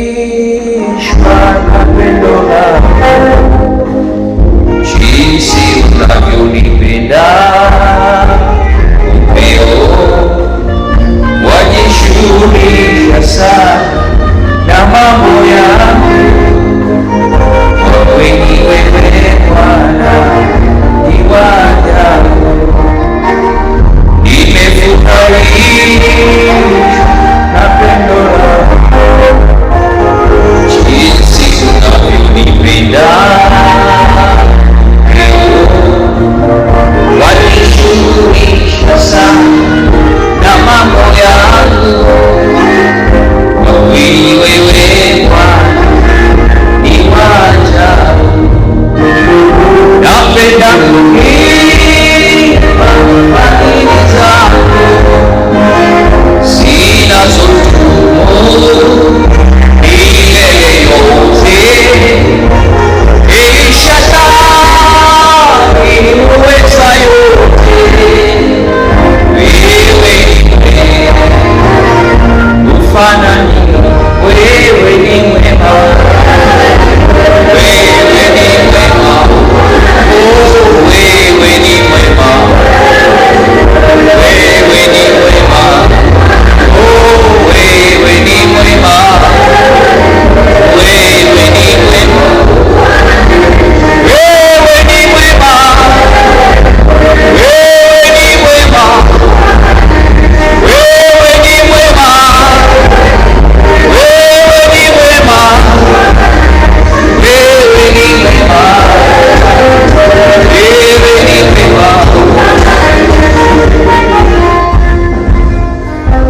nimefurahishwa na pendo lako, jinsi unavyonipenda upeo, wajishughulisha sana na mambo yangu. Kwa kweli wewe Bwana ni wa ajabu, nimefurahishwa na pendo lako, jinsi unavyonipenda wajishughulisha sana na mambo yangu. Kwa kweli wewe Bwana ni wa ajabu, napenda kuimba fadhili zako zinazodumu milele yote. El Shaddai, muweza yote, wewe ufanani, wewe ni mwema, wewe ni mwema, wewe ni mwema, wewe ni mwema, wewe ni mwema, wewe ni mwema, wewe ni mwema, wewe ni mwema, wewe ni mwema, wewe ni mwema, wewe ni mwema, wewe ni mwema.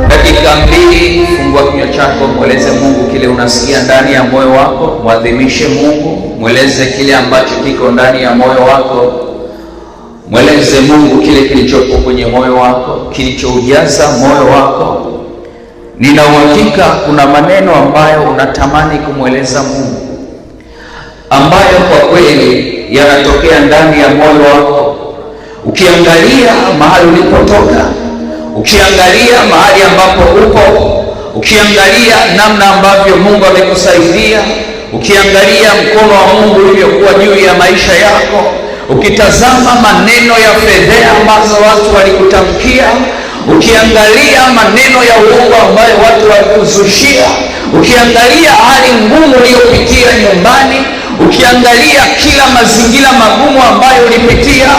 Dakika mbili, fungua kinywa chako, mweleze Mungu kile unasikia ndani ya moyo wako. Mwadhimishe Mungu, mweleze kile ambacho kiko ndani ya moyo wako. Mweleze Mungu kile kilichopo kwenye moyo wako, kilichoujaza moyo wako. Nina uhakika kuna maneno ambayo unatamani kumweleza Mungu, ambayo kwa kweli yanatokea ndani ya moyo wako. Ukiangalia mahali ulipotoka, ukiangalia mahali ambapo upo, ukiangalia namna ambavyo Mungu amekusaidia, ukiangalia mkono wa Mungu ulivyokuwa juu ya maisha yako, ukitazama maneno ya fedheha ambazo watu walikutamkia, ukiangalia maneno ya uongo ambayo watu walikuzushia, ukiangalia hali ngumu uliyopitia nyumbani, ukiangalia kila mazingira magumu ambayo ulipitia,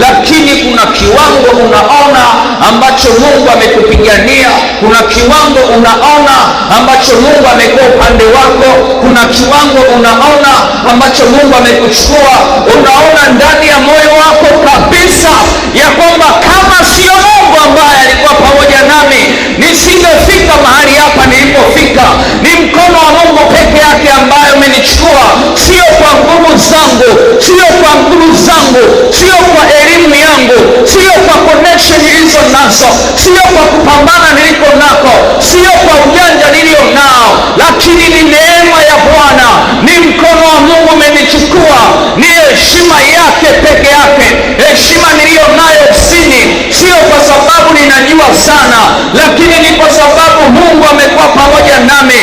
lakini kuna kiwango unaona ambacho Mungu amekupigania. Kuna kiwango unaona ambacho Mungu amekuwa upande wako. Kuna kiwango unaona ambacho Mungu amekuchukua. Unaona ndani ya moyo wako kabisa ya kwamba kama sio Mungu ambaye alikuwa pamoja nami, nisingefika mahali hapa nilipofika. Ni mkono wa Mungu peke yake ambaye umenichukua, sio kwa nguvu zangu, sio kwa nguvu zangu, sio kwa elimu yangu, sio kwa connection nilizo nazo, sio kwa kupambana niliko nako, sio kwa ujanja nilio nao, lakini ni neema ya Bwana. Ni mkono wa Mungu umenichukua. Ni heshima yake peke yake. Heshima niliyo nayo ofisini sio kwa sababu ninajua sana, lakini ni kwa sababu Mungu amekuwa pamoja nami.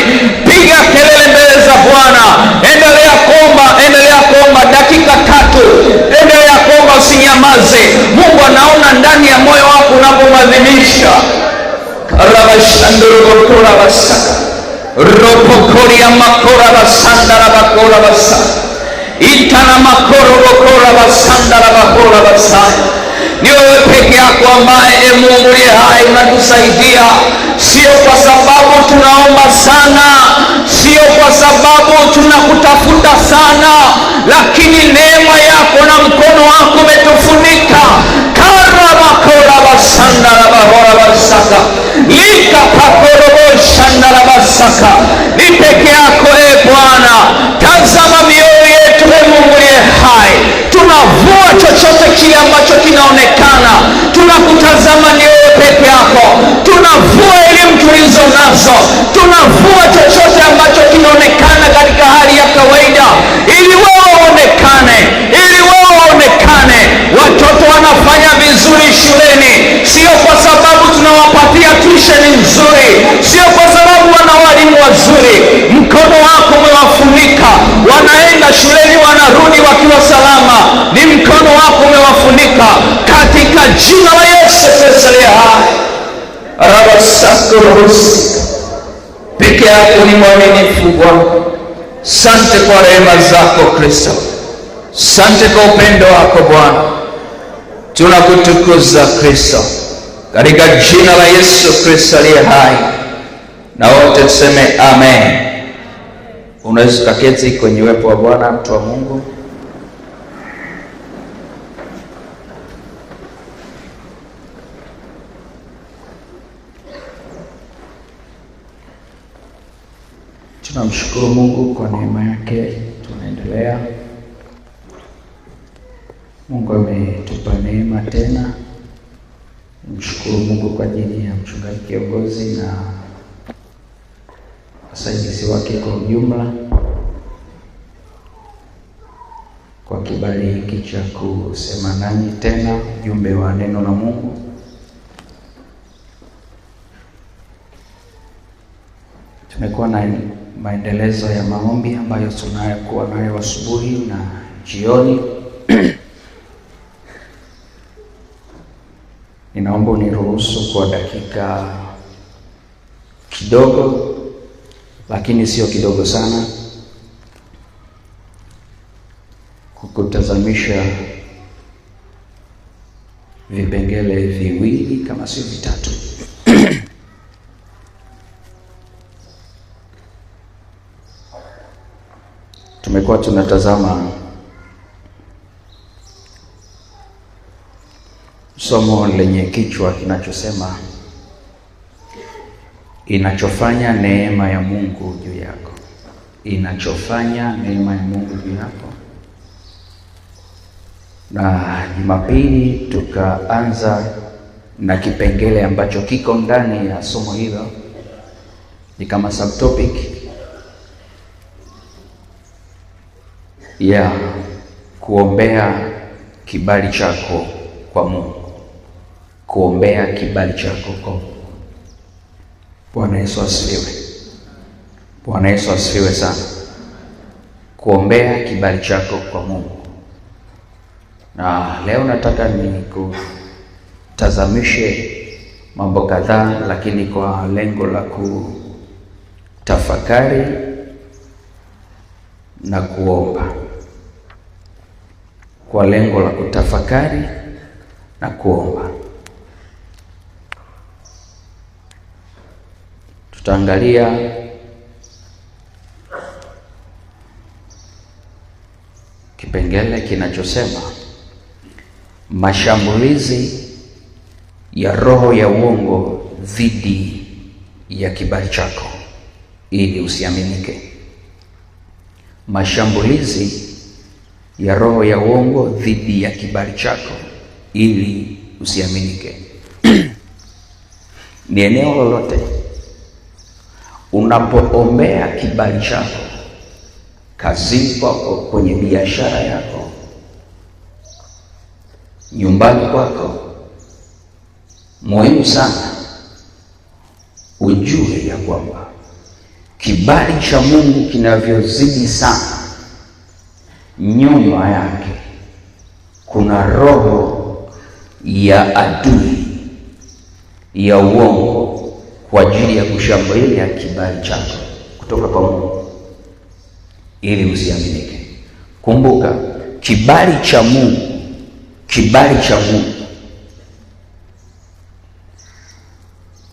Piga kelele mbele za Bwana. Endelea kuomba, endelea kuomba dakika 3. Endelea kuomba, usinyamaze. Mungu anaona ndani ya moyo wako unapomwadhimisha. Rabashandurukura basaka, ropokoria makora basanda rabakora basaka, itana makoro bokora basanda rabakora basaka. Ni wewe peke yako ambaye Mungu aliye hai unatusaidia. Sio kwa sababu tunaomba sana, sio kwa sababu tunakutafuta sana, lakini neema yako na mkono wako umetufunika. Karabakora basanda rabahora basaka, lika pakorobo shanda rabasaka. Ni peke yako Bwana. Tazama mioyo yetu Mungu aliye hai. Tunavua chochote kile ambacho kinaonekana. Tunakutazama ni wewe peke yako. Tunavua elimu tulizo nazo. Tunavua chochote ambacho kinaonekana katika hali ya kawaida, ili wewe uonekane, ili wewe uonekane. Watoto wanafanya vizuri shuleni, sio kwa sababu tunawapatia tuition nzuri, sio kwa sababu wana walimu mazuri. Mkono wako umewafunika, wanaenda shuleni wanarudi wakiwa salama. Ni mkono wako umewafunika katika jina la Yesu Kristo aliye hai. Rabasakurusi, peke yako ni mwaminifu Bwana. Asante kwa rehema zako Kristo, asante kwa upendo wako Bwana. Tunakutukuza Kristo, katika jina la Yesu Kristo aliye hai, na wote tuseme amen. Unaweza kuketi kwenye uwepo wa Bwana, mtu wa Mungu. Tunamshukuru Mungu kwa neema yake. Tunaendelea. Mungu ametupa neema tena. Mshukuru Mungu kwa ajili ya mchungaji kiongozi na wasaidizi wake kwa ujumla, kwa kibali hiki cha kusema nanyi tena ujumbe wa neno la Mungu. Tumekuwa na maendelezo ya maombi ambayo tunayokuwa nayo asubuhi na jioni. Ninaomba uniruhusu kwa dakika kidogo, lakini sio kidogo sana, kukutazamisha vipengele viwili kama sio vitatu. Tumekuwa tunatazama somo lenye kichwa kinachosema inachofanya neema ya Mungu juu yako. Inachofanya neema ya Mungu juu yako. Na Jumapili tukaanza na kipengele ambacho kiko ndani ya somo hilo, ni kama subtopic ya kuombea kibali chako kwa Mungu. Kuombea kibali chako kwa Mungu. Bwana Yesu asifiwe. Bwana Yesu asifiwe sana. Kuombea kibali chako kwa Mungu. Na leo nataka nikutazamishe mambo kadhaa, lakini kwa lengo la kutafakari na kuomba. Kwa lengo la kutafakari na kuomba. Tutaangalia kipengele kinachosema mashambulizi ya roho ya uongo dhidi ya kibali chako ili usiaminike. Mashambulizi ya roho ya uongo dhidi ya kibali chako ili usiaminike. Ni eneo lolote unapoombea kibali chako, kazini kwako, kwenye biashara yako, nyumbani kwako, muhimu sana ujue ya kwamba kibali cha Mungu kinavyozidi sana, nyuma yake kuna roho ya adui ya uongo kwa ajili ya kushambulia kibali chako kutoka kwa Mungu ili usiaminike. Kumbuka, kibali cha Mungu, kibali cha Mungu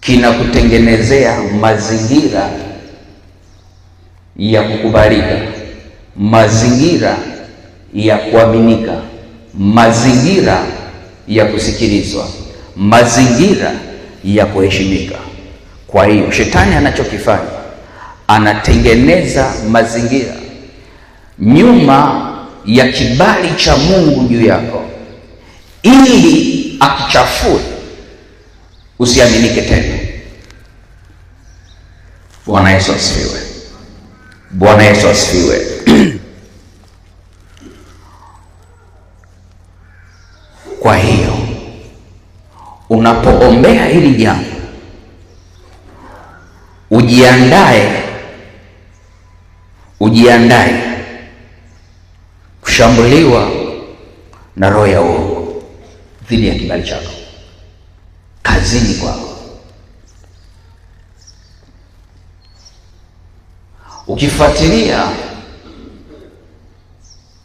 kinakutengenezea mazingira ya kukubalika, mazingira ya kuaminika, mazingira ya kusikilizwa, mazingira ya kuheshimika. Kwa hiyo shetani anachokifanya, anatengeneza mazingira nyuma ya kibali cha Mungu juu yako ili akichafue usiaminike tena. Bwana Yesu asifiwe. Bwana Yesu asifiwe. Kwa hiyo unapoombea hili jambo, ujiandae ujiandae kushambuliwa na roho ya uongo dhidi ya kibali chako, kazini kwako. Ukifuatilia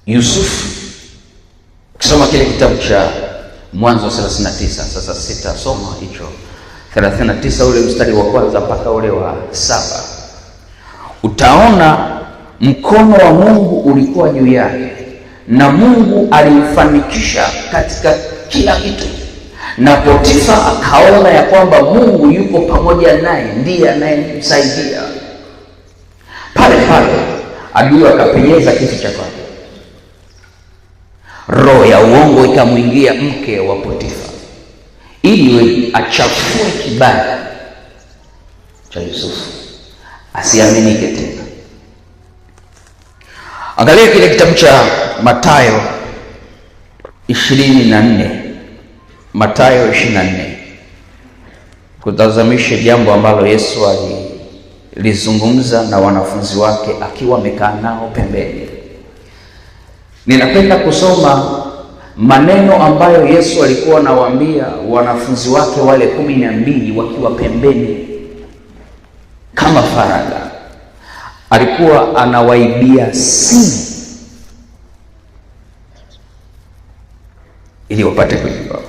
Yusufu, ukisoma kile kitabu cha Mwanzo 39, sasa sitasoma hicho 39 ule mstari wa kwanza mpaka ule wa 7, utaona mkono wa Mungu ulikuwa juu yake na Mungu alimfanikisha katika kila kitu, na Potifa akaona ya kwamba Mungu yuko pamoja naye, ndiye anayemsaidia. Pale adui akapenyeza kitu cha kwake, roho ya uongo ikamwingia mke wa Potifa ili achafue kibali cha Yusufu asiaminike tena. Angalia kile kitabu cha Mathayo 24, Mathayo 24, kutazamisha jambo ambalo Yesu alizungumza na wanafunzi wake akiwa amekaa nao pembeni. Ninapenda kusoma maneno ambayo Yesu alikuwa anawaambia wanafunzi wake wale 12 wakiwa pembeni kama faragha. Alikuwa anawaibia simu ili wapate kujua.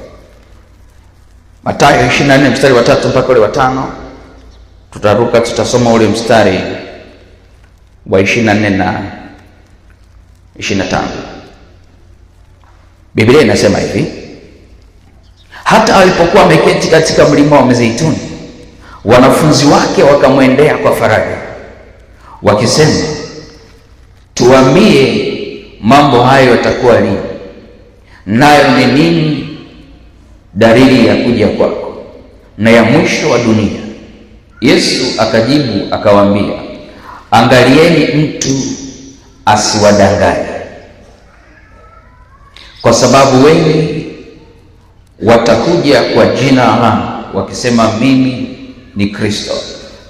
Mathayo 24 mstari wa 3 mpaka ule wa 5. Tutaruka, tutasoma ule mstari wa 24 na 25. Biblia inasema hivi: hata alipokuwa ameketi katika mlima wa Mizeituni, wanafunzi wake wakamwendea kwa faragha wakisema, tuambie mambo hayo yatakuwa lini, nayo ni nini dalili ya kuja kwako na ya mwisho wa dunia? Yesu akajibu akawaambia, angalieni mtu asiwadanganye, kwa sababu wengi watakuja kwa jina langu wakisema mimi ni Kristo,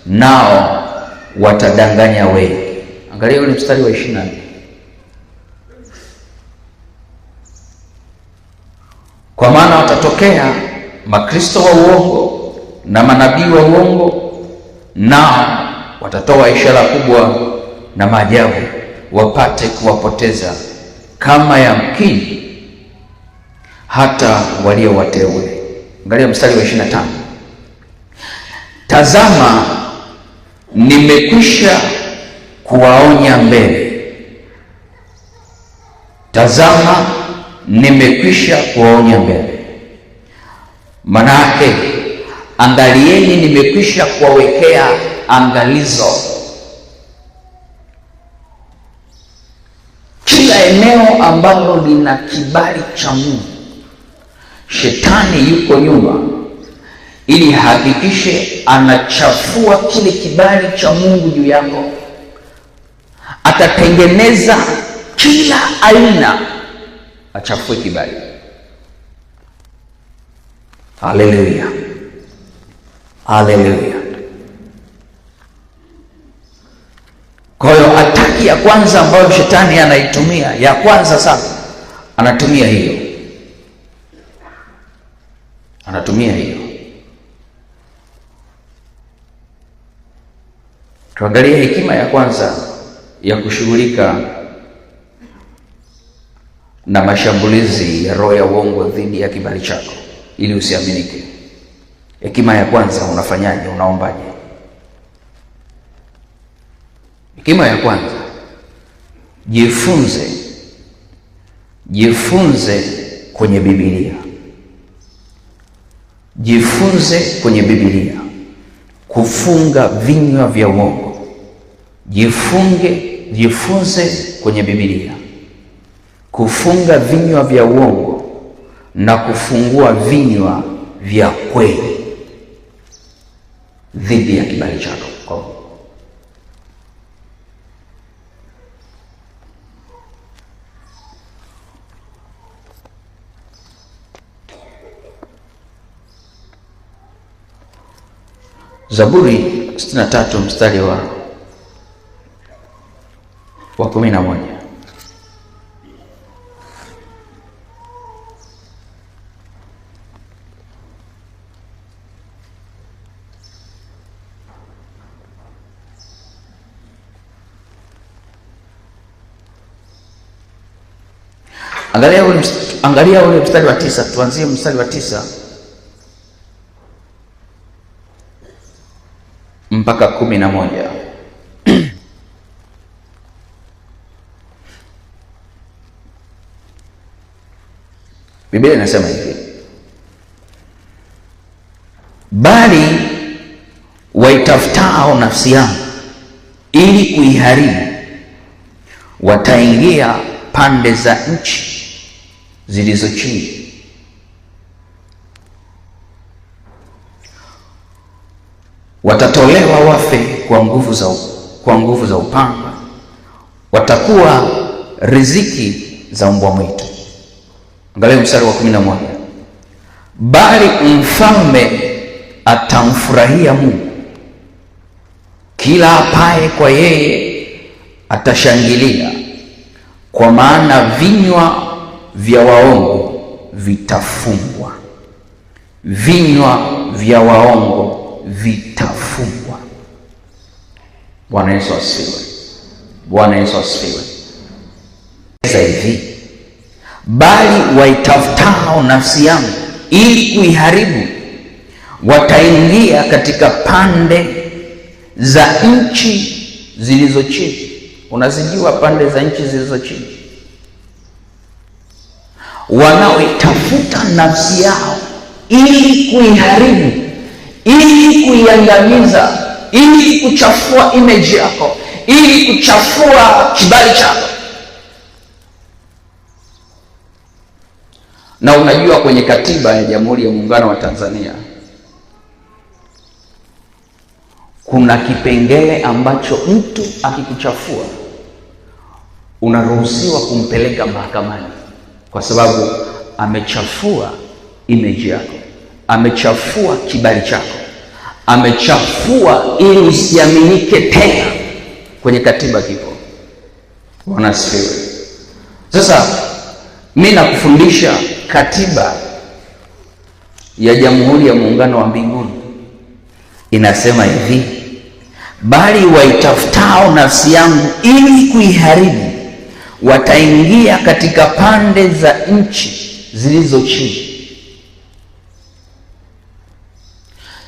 nao watadanganya wengi. Angalia ule mstari wa 24. Kwa maana watatokea makristo wa uongo na manabii wa uongo, nao watatoa ishara kubwa na maajabu, wapate kuwapoteza kama yamkini hata walio wateule. Angalia mstari wa 25. Tazama, nimekwisha kuwaonya mbele. Tazama, nimekwisha kuwaonya mbele. Manake, angalieni, nimekwisha kuwawekea angalizo. Kila eneo ambalo lina kibali cha Mungu, shetani yuko nyuma ili hakikishe anachafua kile kibali cha Mungu juu yako. Atatengeneza kila aina achafue kibali. Haleluya, haleluya. Kwa hiyo ataki ya kwanza ambayo shetani anaitumia, ya kwanza sana, anatumia hiyo. Tuangalie hekima ya kwanza ya kushughulika na mashambulizi ya roho ya uongo dhidi ya kibali chako ili usiaminike. Hekima ya kwanza, unafanyaje? Unaombaje? Hekima ya kwanza, jifunze kwenye Biblia. Jifunze kwenye Biblia kufunga vinywa vya uongo. Jifunze kwenye Biblia kufunga vinywa vya uongo na kufungua vinywa vya kweli dhidi ya kibali chako. Zaburi 63 mstari wa wa 11. Angalia ule mstari wa 9. Tuanzie mstari wa 9 mpaka 11. Biblia inasema hivi: bali waitafutao nafsi yangu ili kuiharibu wataingia pande za nchi zilizo chini, watatolewa wafe kwa nguvu za upanga, watakuwa riziki za mbwa mwitu. Angalia mstari wa 11. Bali mfalme atamfurahia Mungu, kila apaye kwa yeye atashangilia, kwa maana vinywa vya waongo vitafungwa. Vinywa vya waongo vitafungwa. Bwana Yesu asifiwe. Bwana Yesu asifiwe. Sasa hivi, bali waitafutao nafsi yangu ili kuiharibu wataingia katika pande za nchi zilizo chini. Unazijua pande za nchi zilizo chini? Wanaoitafuta nafsi yao ili kuiharibu, ili kuiangamiza, ili kuchafua image yako, ili kuchafua kibali chako. Na unajua kwenye katiba ya Jamhuri ya Muungano wa Tanzania kuna kipengele ambacho mtu akikuchafua unaruhusiwa kumpeleka mahakamani, kwa sababu amechafua image yako, amechafua kibali chako, amechafua ili usiaminike tena. Kwenye katiba kipo. Bwana asifiwe. Sasa mimi nakufundisha katiba ya Jamhuri ya Muungano wa Mbinguni. Inasema hivi: bali waitafutao nafsi yangu ili kuiharibu wataingia katika pande za nchi zilizo chini.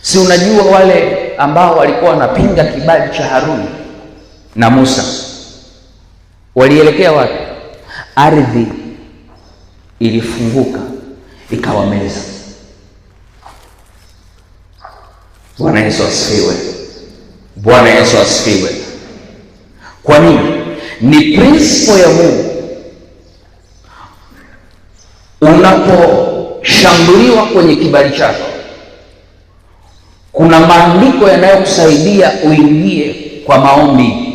Si unajua wale ambao walikuwa wanapinga kibali cha Haruni na Musa walielekea wapi? Ardhi ilifunguka ikawameza. Bwana Yesu asifiwe. Bwana Yesu asifiwe. Kwa nini? Ni principle ya Mungu. Unaposhambuliwa kwenye kibali chako, kuna maandiko yanayokusaidia uingie kwa maombi.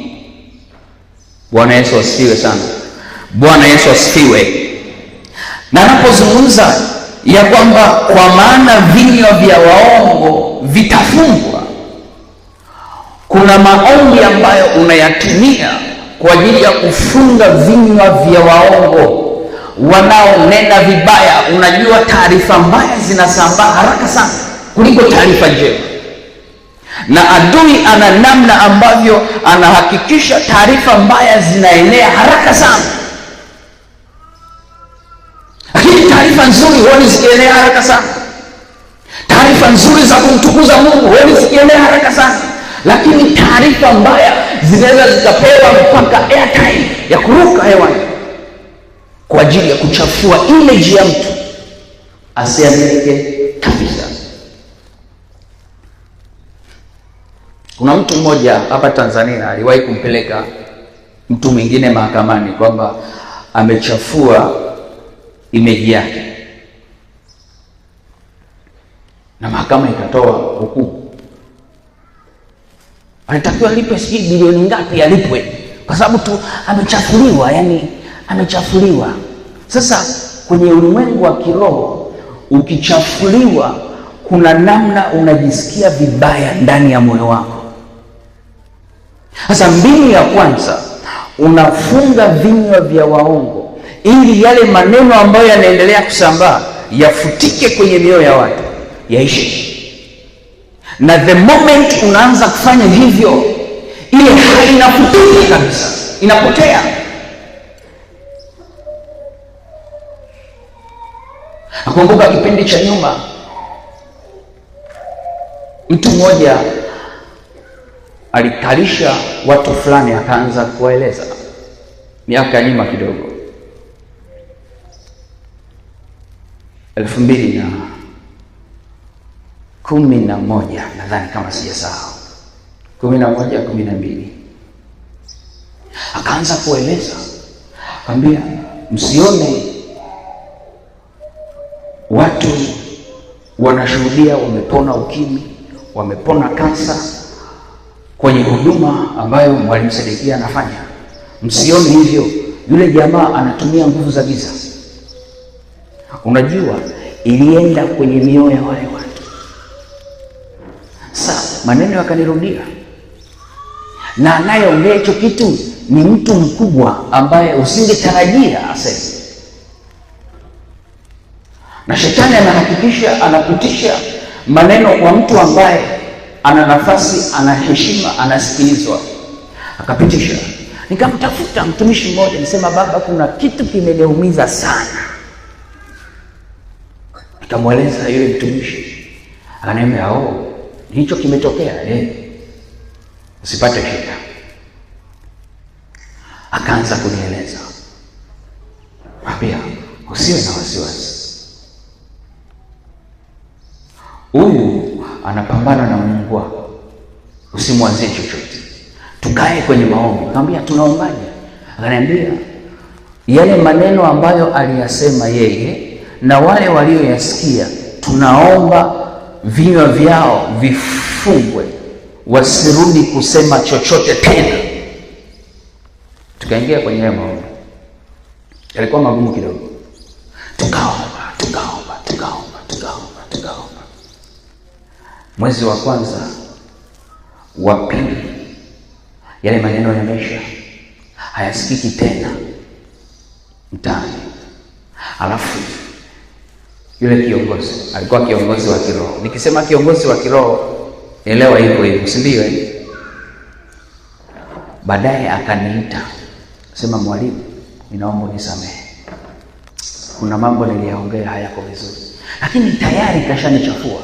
Bwana Yesu asifiwe sana. Bwana Yesu asifiwe. Na napozungumza ya kwamba kwa maana vinywa vya waongo vitafungwa, kuna maombi ambayo unayatumia kwa ajili ya kufunga vinywa vya waongo wanaonena vibaya. Unajua taarifa mbaya zinasambaa haraka sana kuliko taarifa njema, na adui ana namna ambavyo anahakikisha taarifa mbaya zinaenea haraka sana, lakini taarifa nzuri huoni zikienea haraka sana. Taarifa nzuri za kumtukuza Mungu huoni zikienea haraka sana, lakini taarifa mbaya zinaweza zikapewa mpaka airtime ya kuruka hewani kwa ajili ya kuchafua image ya mtu asiaminike kabisa. Kuna mtu mmoja hapa Tanzania aliwahi kumpeleka mtu mwingine mahakamani kwamba amechafua image yake, na mahakama ikatoa hukumu. Alitakiwa alipe sijui bilioni ngapi alipwe, kwa sababu tu amechafuliwa, yani amechafuliwa. Sasa kwenye ulimwengu wa kiroho, ukichafuliwa kuna namna unajisikia vibaya ndani ya moyo wako. Sasa mbinu ya kwanza unafunga vinywa vya waongo, ili yale maneno ambayo yanaendelea kusambaa yafutike kwenye mioyo ya watu, yaishe. Na the moment unaanza kufanya hivyo, ile hali inafutika kabisa, inapotea. Nakumbuka kipindi cha nyuma, mtu mmoja alikalisha watu fulani, akaanza kuwaeleza, miaka nyuma kidogo, 2011 nadhani, kama sijasahau, 11, 12, akaanza kueleza, akamwambia, msione watu wanashuhudia wamepona ukimwi, wamepona kansa kwenye huduma ambayo Mwalimu Sedekia anafanya. Msione hivyo, yule jamaa anatumia nguvu za giza. Unajua, ilienda kwenye mioyo ya wale watu. Sasa maneno yakanirudia, na anayeongea hicho kitu ni mtu mkubwa ambaye usingetarajia aseme. Na shetani anahakikisha anapitisha maneno kwa mtu ambaye ana nafasi, ana heshima, anasikilizwa. Akapitisha. Nikamtafuta mtumishi mmoja, nisema, baba, kuna kitu kimeniumiza sana. Nikamweleza yule mtumishi. Akaniambia, hicho kimetokea, usipate shida. Akaanza kunieleza, pia usiwe na wasiwasi, huyu anapambana na Mungu wako, usimwanzie chochote, tukae kwenye maombi. Nikamwambia, tunaombaje? Akaniambia, yale maneno ambayo aliyasema yeye na wale walioyasikia, tunaomba vinywa vyao vifungwe, wasirudi kusema chochote tena. Tukaingia kwenye maombi, yalikuwa magumu kidogo. Tukaomba. Mwezi wa kwanza, wa pili, yale maneno yameisha, hayasikiki tena mtaani. Alafu yule kiongozi alikuwa kiongozi wa kiroho. Nikisema kiongozi wa kiroho, elewa hivyo, si ndio? Baadaye akaniita, sema, mwalimu, ninaomba unisamehe, kuna mambo niliyaongea hayako vizuri, lakini tayari kashanichafua.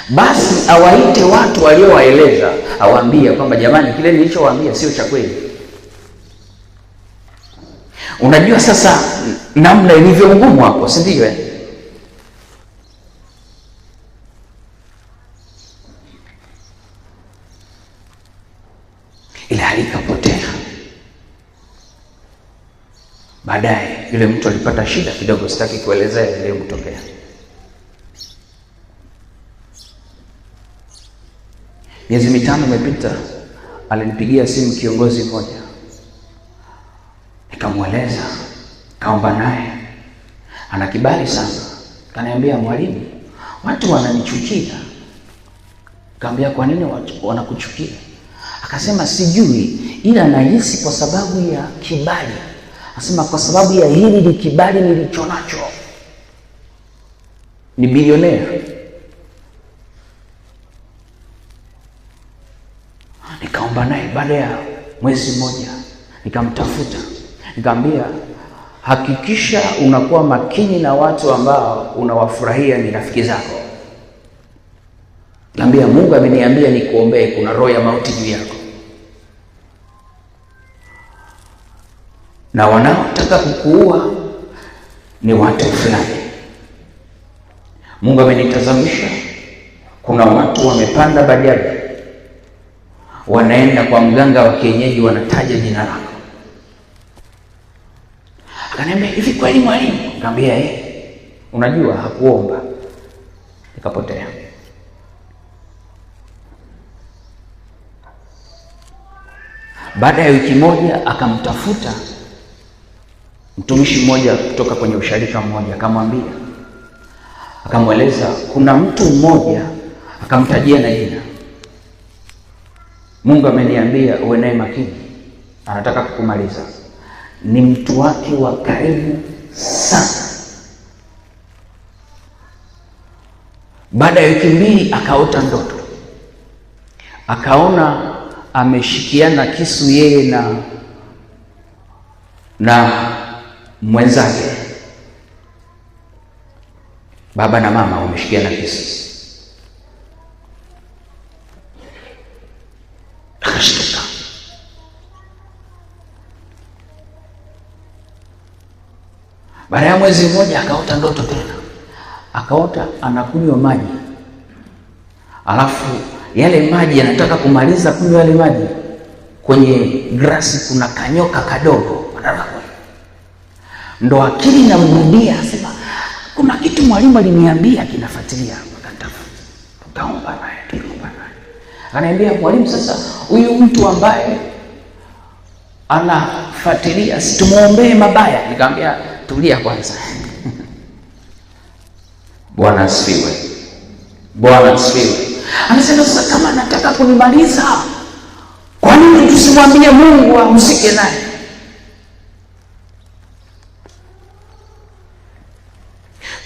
Basi awaite watu waliowaeleza, awaambie kwamba jamani, kile nilichowaambia sio cha kweli. Unajua sasa namna ilivyo ngumu hapo, si ndio? Ile hali ikapotea. Baadaye yule mtu alipata shida kidogo, sitaki kuelezea ile iliyotokea. Miezi 5 imepita, alinipigia simu kiongozi mmoja, nikamweleza, kaomba naye, ana kibali sana. Kaniambia, mwalimu, watu wananichukia. Kaambia, kwa nini watu wanakuchukia? Akasema, sijui, ila nahisi kwa sababu ya kibali. Asema, kwa sababu ya hili ni kibali nilicho nacho, ni bilionea. Nikaomba naye. Baada ya mwezi mmoja nikamtafuta, nikamwambia, hakikisha unakuwa makini na watu ambao unawafurahia ni rafiki zako. Nikamwambia, Mungu ameniambia nikuombee, kuna roho ya mauti juu yako, na wanaotaka kukuua ni watu fulani. Mungu amenitazamisha, kuna watu wamepanda bajaji, wanaenda kwa mganga wa kienyeji, wanataja jina lako. Akaniambia, hivi kweli mwalimu? Nikamwambia, unajua hakuomba. Nikapotea. Baada ya wiki moja akamtafuta mtumishi mmoja kutoka kwenye usharika mmoja, akamwambia, akamweleza kuna mtu mmoja, akamtajia na jina. Mungu ameniambia uwe naye makini. anataka kukumaliza. Ni mtu wake wa karibu sana. Baada ya wiki mbili akaota ndoto, akaona ameshikiana kisu yeye na mwenzake, baba na mama wameshikiana kisu. Akashtuka. Baada ya mwezi mmoja akaota ndoto tena, akaota anakunywa maji, alafu yale maji anataka kumaliza kunywa yale maji, kwenye glasi kuna kanyoka kadogo. Ndo akili inamrudia, asema kuna kitu mwalimu aliniambia kinafuatilia. Tukaomba naye. Ananiambia, mwalimu, sasa huyu mtu ambaye anafuatilia situmuombee mabaya? Nikamwambia, tulia kwanza. Bwana asifiwe. Bwana asifiwe. Anasema, sasa kama anataka kunimaliza, kwa nini tusimwambie Mungu ahusike naye?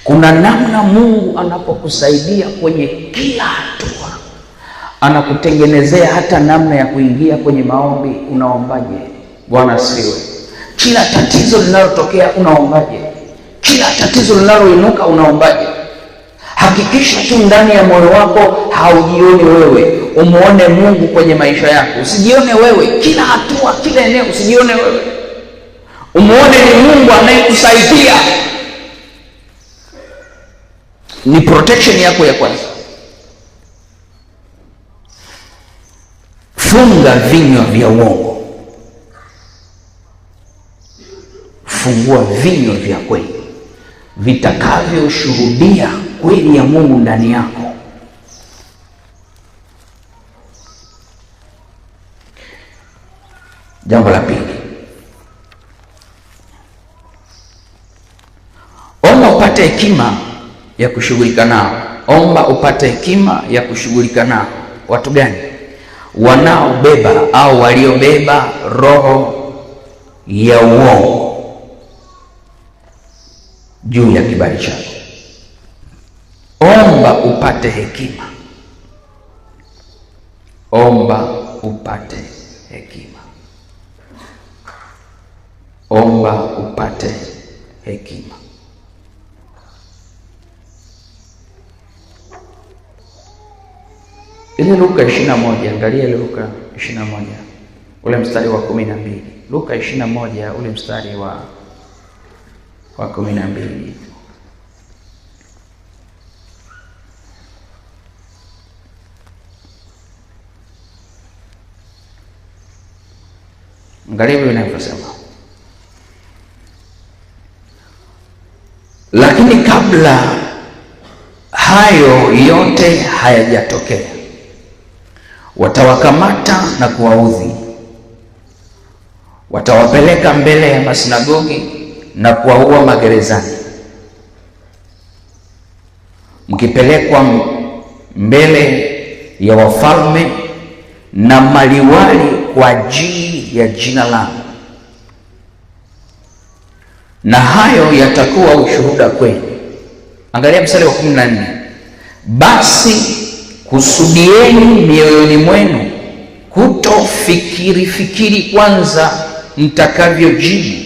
Kuna namna Mungu anapokusaidia kwenye kila hatua, anakutengenezea hata namna ya kuingia kwenye maombi. Unaombaje? Bwana asifiwe. Kila tatizo linalotokea unaombaje? Kila tatizo linaloinuka unaombaje? Hakikisha tu ndani ya moyo wako haujioni wewe, umuone Mungu kwenye maisha yako. Usijione wewe, kila hatua, kila eneo usijione wewe, umuone ni Mungu anayekusaidia. Ni protection yako ya kwanza. Funga vinywa vya uongo, fungua vinywa vya kweli vitakavyoshuhudia kweli ya Mungu ndani yako. Jambo la pili, omba upate hekima ya kushughulika nao. Omba upate hekima ya kushughulika nao. Watu gani? Wanaobeba au waliobeba roho ya uongo juu ya kibali chako. Omba upate hekima. Omba upate hekima. Omba upate hekima. Ile Luka 21, angalia ile Luka 21 ule mstari wa 12. Luka 21 ule mstari wa 12. Angalia vile inavyosema. Lakini kabla hayo yote hayajatokea, watawakamata na kuwaudhi, watawapeleka mbele ya masinagogi na kuwaua magerezani. Mkipelekwa mbele ya wafalme na maliwali kwa ajili ya jina langu, na hayo yatakuwa ushuhuda kwenu. Angalia mstari wa 14. Basi kusudieni mioyoni mwenu kutofikiri kwanza mtakavyojibu,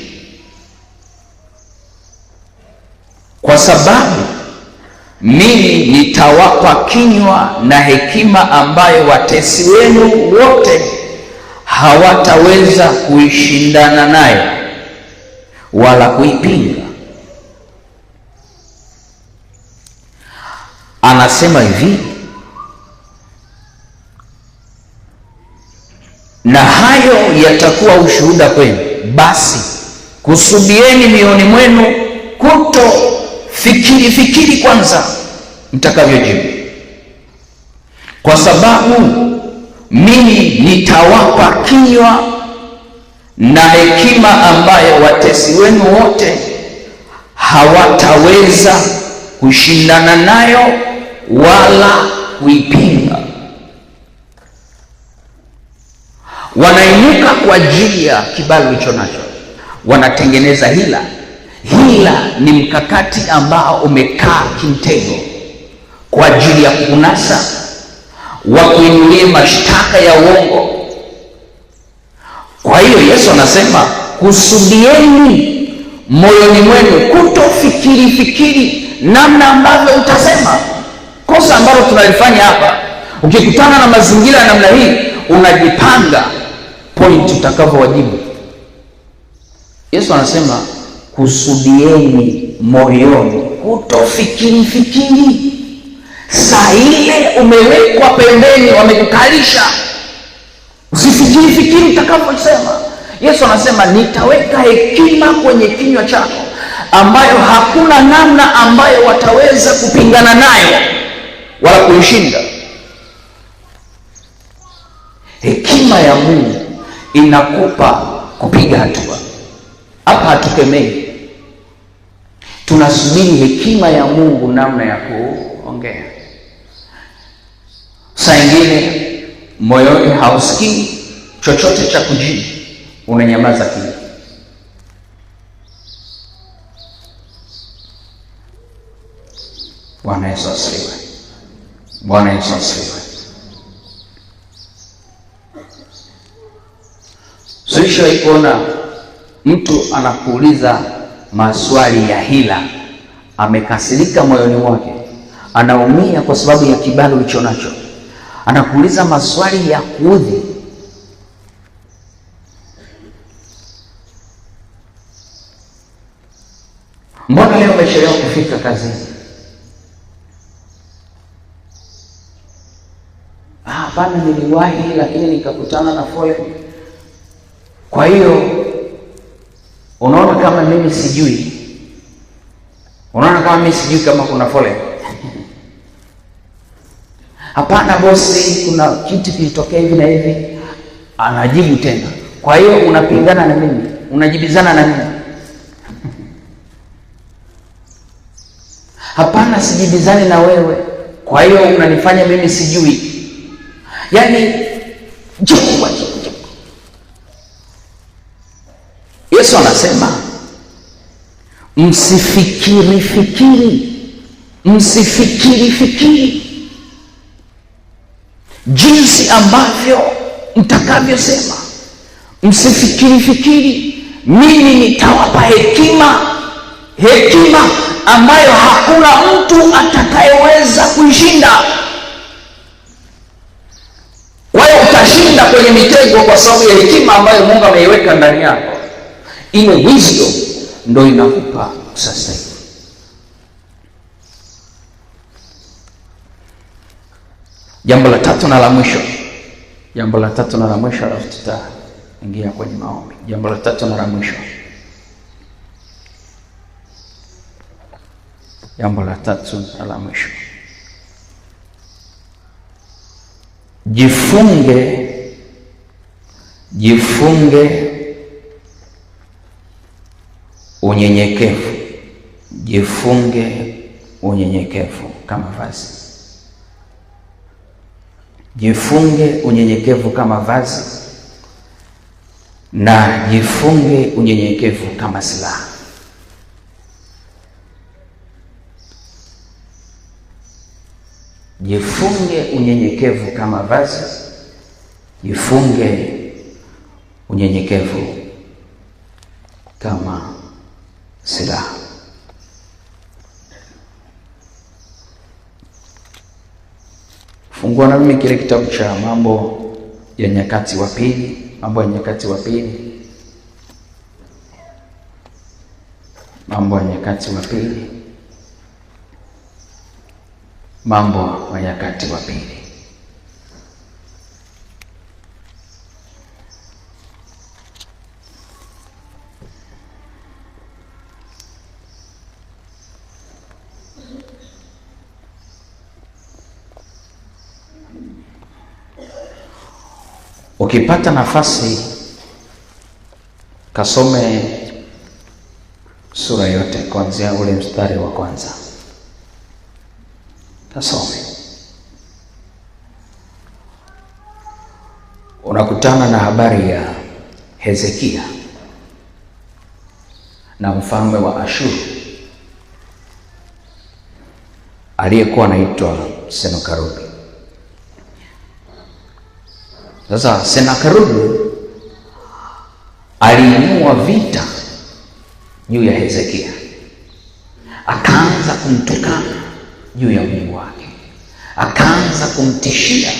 kwa sababu mimi nitawapa kinywa na hekima ambayo watesi wenu wote hawataweza kuishindana nayo wala kuipinga. Anasema hivi, na hayo yatakuwa ushuhuda kwenu. Basi kusudieni mioyoni mwenu kutofikiri kwanza mtakavyojibu, kwa sababu mimi nitawapa kinywa na hekima ambayo watesi wenu wote hawataweza kushindana nayo wala kuipinga. wanainuka kwa ajili ya kibali ulicho nacho, wanatengeneza hila. Hila ni mkakati ambao umekaa kimtego kwa ajili ya kunasa, wakuinulie mashtaka ya uongo. Kwa hiyo Yesu anasema kusudieni moyoni mwenu kutofikiri namna ambavyo utasema. Kosa ambalo tunalifanya hapa, ukikutana na mazingira ya namna hii, unajipanga point utakavyowajibu. Yesu anasema kusudieni moyoni kutofikiri. Saa ile umewekwa pembeni, wamekukalisha, usifikiri utakavyosema. Yesu anasema nitaweka hekima kwenye kinywa chako ambayo hakuna namna ambayo wataweza kupingana nayo wala kuishinda. Hekima ya Mungu inakupa kupiga hatua. Hapa hatukemei, tunasubiri hekima ya Mungu namna ya kuongea. Saa ingine moyoni hausikii chochote cha kujibu, unanyamaza kimya. Bwana Yesu asifiwe. Bwana Yesu asifiwe. Sisi kuona mtu anakuuliza maswali ya hila, amekasirika moyoni mwake, anaumia kwa sababu ya kibali ulicho nacho, anakuuliza maswali ya kuudhi. Mbona leo umechelewa kufika kazini? Hapana, niliwahi lakini nikakutana na foleni. Kwa hiyo unaona kama mimi sijui, kama kuna foleni. Hapana bosi, kuna kitu kilitokea hivi na hivi. Anajibu tena, kwa hiyo unapingana na mimi, unajibizana na mimi. Hapana, sijibizani na wewe, kwa hiyo unanifanya mimi sijui. Yaani jibu. Yesu anasema msifikiri jinsi ambavyo mtakavyosema. Msifikiri. Mimi nitawapa hekima ambayo hakuna mtu atakayeweza kuishinda. Kwa hiyo utashinda kwenye mitego kwa sababu ya hekima ambayo Mungu ameiweka ndani yako. Ile wisdom ndio inakupa sasa hivi. Jambo la tatu na la mwisho, alafu tutaingia kwenye maombi. Jambo la tatu na la mwisho, jifunge unyenyekevu. Jifunge unyenyekevu kama vazi. Jifunge unyenyekevu kama vazi, na jifunge unyenyekevu kama silaha. Jifunge unyenyekevu kama vazi, jifunge unyenyekevu kama silaha. Fungua na mimi kile kitabu cha Mambo ya Nyakati wa Pili. Mambo ya Nyakati wa Pili. Mambo ya Nyakati wa Pili. Mambo ya Nyakati wa Pili. Ukipata nafasi kasome sura yote kuanzia ule mstari wa kwanza. Kasome. unakutana na habari ya Hezekia na mfalme wa Ashuru aliyekuwa anaitwa Senakeribu. Sasa Senakeribu aliinua vita juu ya Hezekia, akaanza kumtukana juu ya Mungu wake, akaanza kumtishia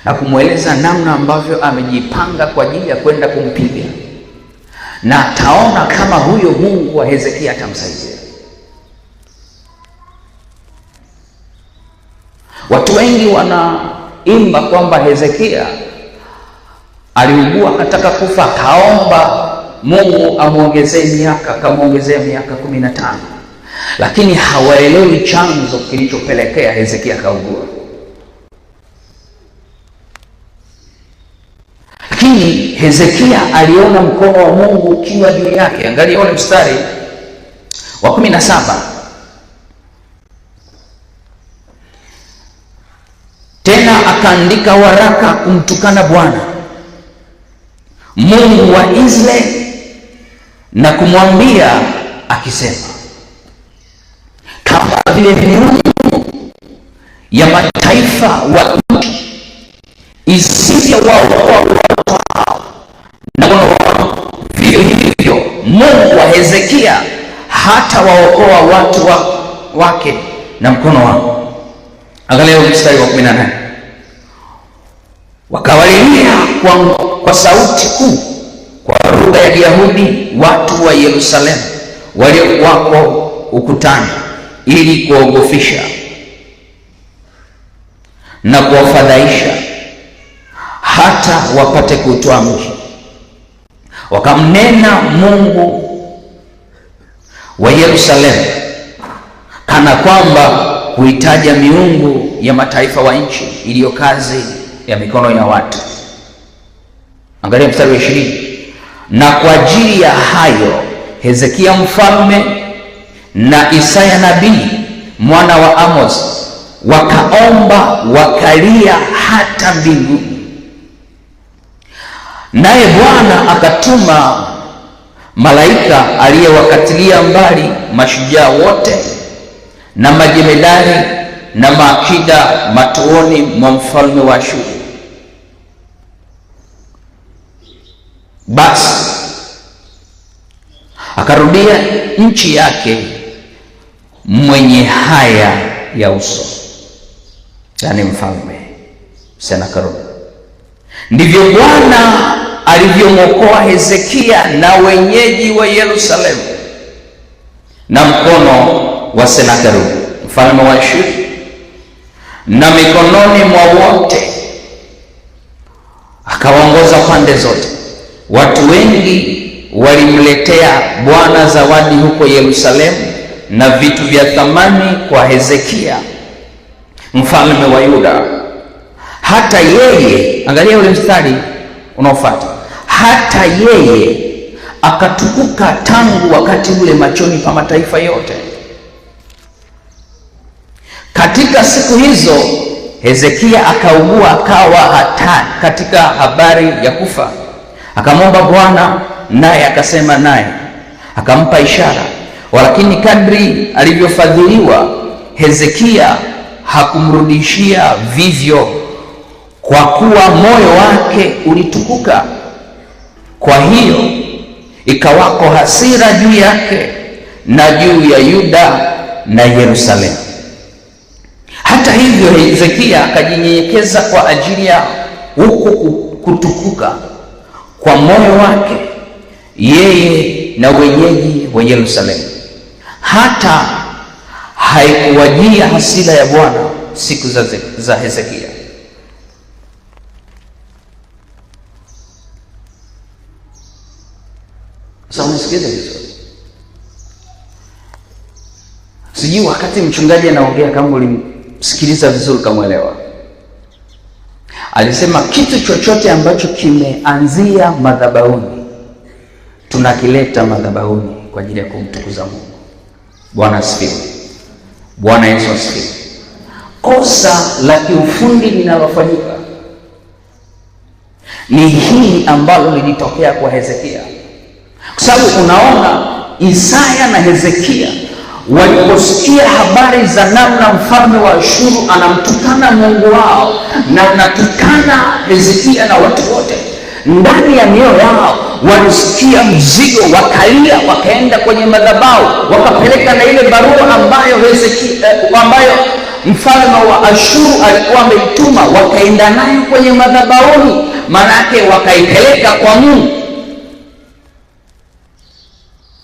na kumweleza namna ambavyo amejipanga kwa ajili ya kwenda kumpiga, na ataona kama huyo Mungu wa Hezekia atamsaidia. Watu wengi wanaimba kwamba Hezekia aliugua akataka kufa, akaomba Mungu amuongezee miaka, akamwongezea miaka 15, lakini hawaelewi chanzo kilichopelekea Hezekia kaugua. Lakini Hezekia aliona mkono wa Mungu ukiwa juu yake. Angalia ule mstari wa 17. Tena akaandika waraka kumtukana Bwana Mungu wa Israeli na kumwambia akisema, kama vile miungu ya mataifa wa nchi isivyowaokoa watu hao na wao, vivyo hivyo Mungu wa Hezekia hata waokoa watu wake na mkono wao. Angalia mstari wa 18. Wakawalilia kwa sauti kuu kwa lugha ya Kiyahudi watu wa Yerusalemu waliokuwako ukutani, ili kuogofisha na kuwafadhaisha hata wapate kutoa mji. Wakamnena Mungu wa Yerusalemu kana kwamba kuitaja miungu ya mataifa wa nchi iliyo kazi ya mikono ya watu. Angalia mstari wa 20. Na kwa ajili ya hayo Hezekia mfalme na Isaya nabii mwana wa Amos wakaomba, wakalia hata mbinguni. Naye Bwana akatuma malaika aliyewakatilia mbali mashujaa wote na majemedari na maakida matuoni mwa mfalme wa Ashuru. Basi akarudia nchi yake mwenye haya ya uso, yaani mfalme Senakeribu. Ndivyo Bwana alivyomwokoa Hezekia na wenyeji wa Yerusalemu na mkono wa Senakeribu mfalme wa Ashuru na mikononi mwa wote, akawaongoza pande zote. Watu wengi walimletea Bwana zawadi huko Yerusalemu na vitu vya thamani kwa Hezekia mfalme wa Yuda. Hata yeye, angalia ule mstari unaofuata, hata yeye akatukuka tangu wakati ule machoni pa mataifa yote. Katika siku hizo Hezekia akaugua, akawa hatari katika habari ya kufa. Akamwomba Bwana, naye akasema naye, akampa ishara. Walakini kadri alivyofadhiliwa Hezekia hakumrudishia vivyo, kwa kuwa moyo wake ulitukuka. Kwa hiyo ikawako hasira juu yake na juu ya Yuda na Yerusalemu. Hata hivyo Hezekia akajinyenyekeza kwa ajili ya huko kutukuka kwa moyo wake, yeye na wenyeji wa Yerusalemu, hata haikuwajia hasira ya Bwana siku za Hezekia. Sasa unasikiza vizuri. Sijui wakati mchungaji anaongea kama ulimsikiliza vizuri kamaelewa. Alisema kitu chochote ambacho kimeanzia madhabahuni tunakileta madhabahuni kwa ajili ya kumtukuza Mungu. Bwana asifiwe. Bwana Yesu asifiwe. Kosa la kiufundi linalofanyika Ni hili ambalo lilitokea kwa Hezekia, kwa sababu unaona Isaya na Hezekia waliposikia habari za namna mfalme wa Ashuru anamtukana Mungu wao na anatukana Hezekia na watu wote, ndani ya mioyo yao walisikia mzigo, wakalia, wakaenda kwenye madhabahu, wakapeleka na ile barua ambayo ambayo mfalme wa Ashuru alikuwa ameituma, wakaenda nayo kwenye madhabahuni, maana yake wakaipeleka kwa Mungu.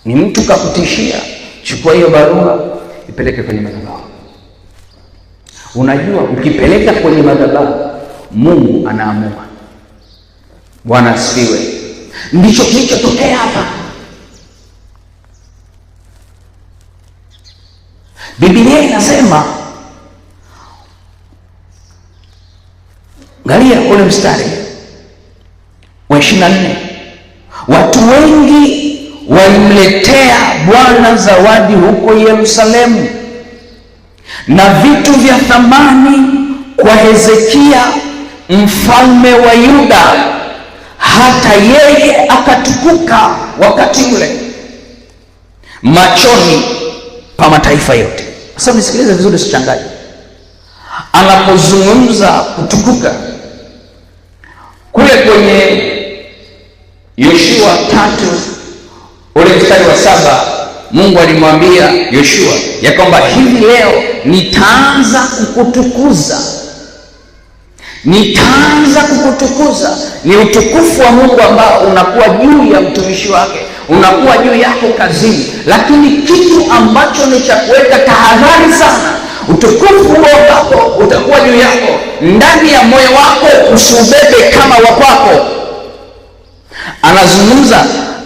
Ni mtu kakutishia, chukua hiyo barua ipeleke kwenye madhabahu. Unajua, ukipeleka kwenye madhabahu Mungu anaamua. Bwana asifiwe. Ndicho kilichotokea hapa. Biblia inasema, angalia ule mstari wa 24, watu wengi walimletea Bwana zawadi huko Yerusalemu na vitu vya thamani kwa Hezekia mfalme wa Yuda, hata yeye akatukuka wakati ule machoni pa mataifa yote. Sasa nisikilize vizuri, usichanganye. Anapozungumza kutukuka kule kwenye Yoshua 3 ule mstari wa 7, Mungu alimwambia Yoshua ya kwamba hivi leo nitaanza kukutukuza. Nitaanza kukutukuza. Ni utukufu wa Mungu ambao unakuwa juu ya mtumishi wake, unakuwa juu yako kazini. Lakini kitu ambacho ni cha kuweka tahadhari sana, utukufu huo ambao utakuwa juu yako, ndani ya moyo wako usiubebe kama wa kwako. Anazungumza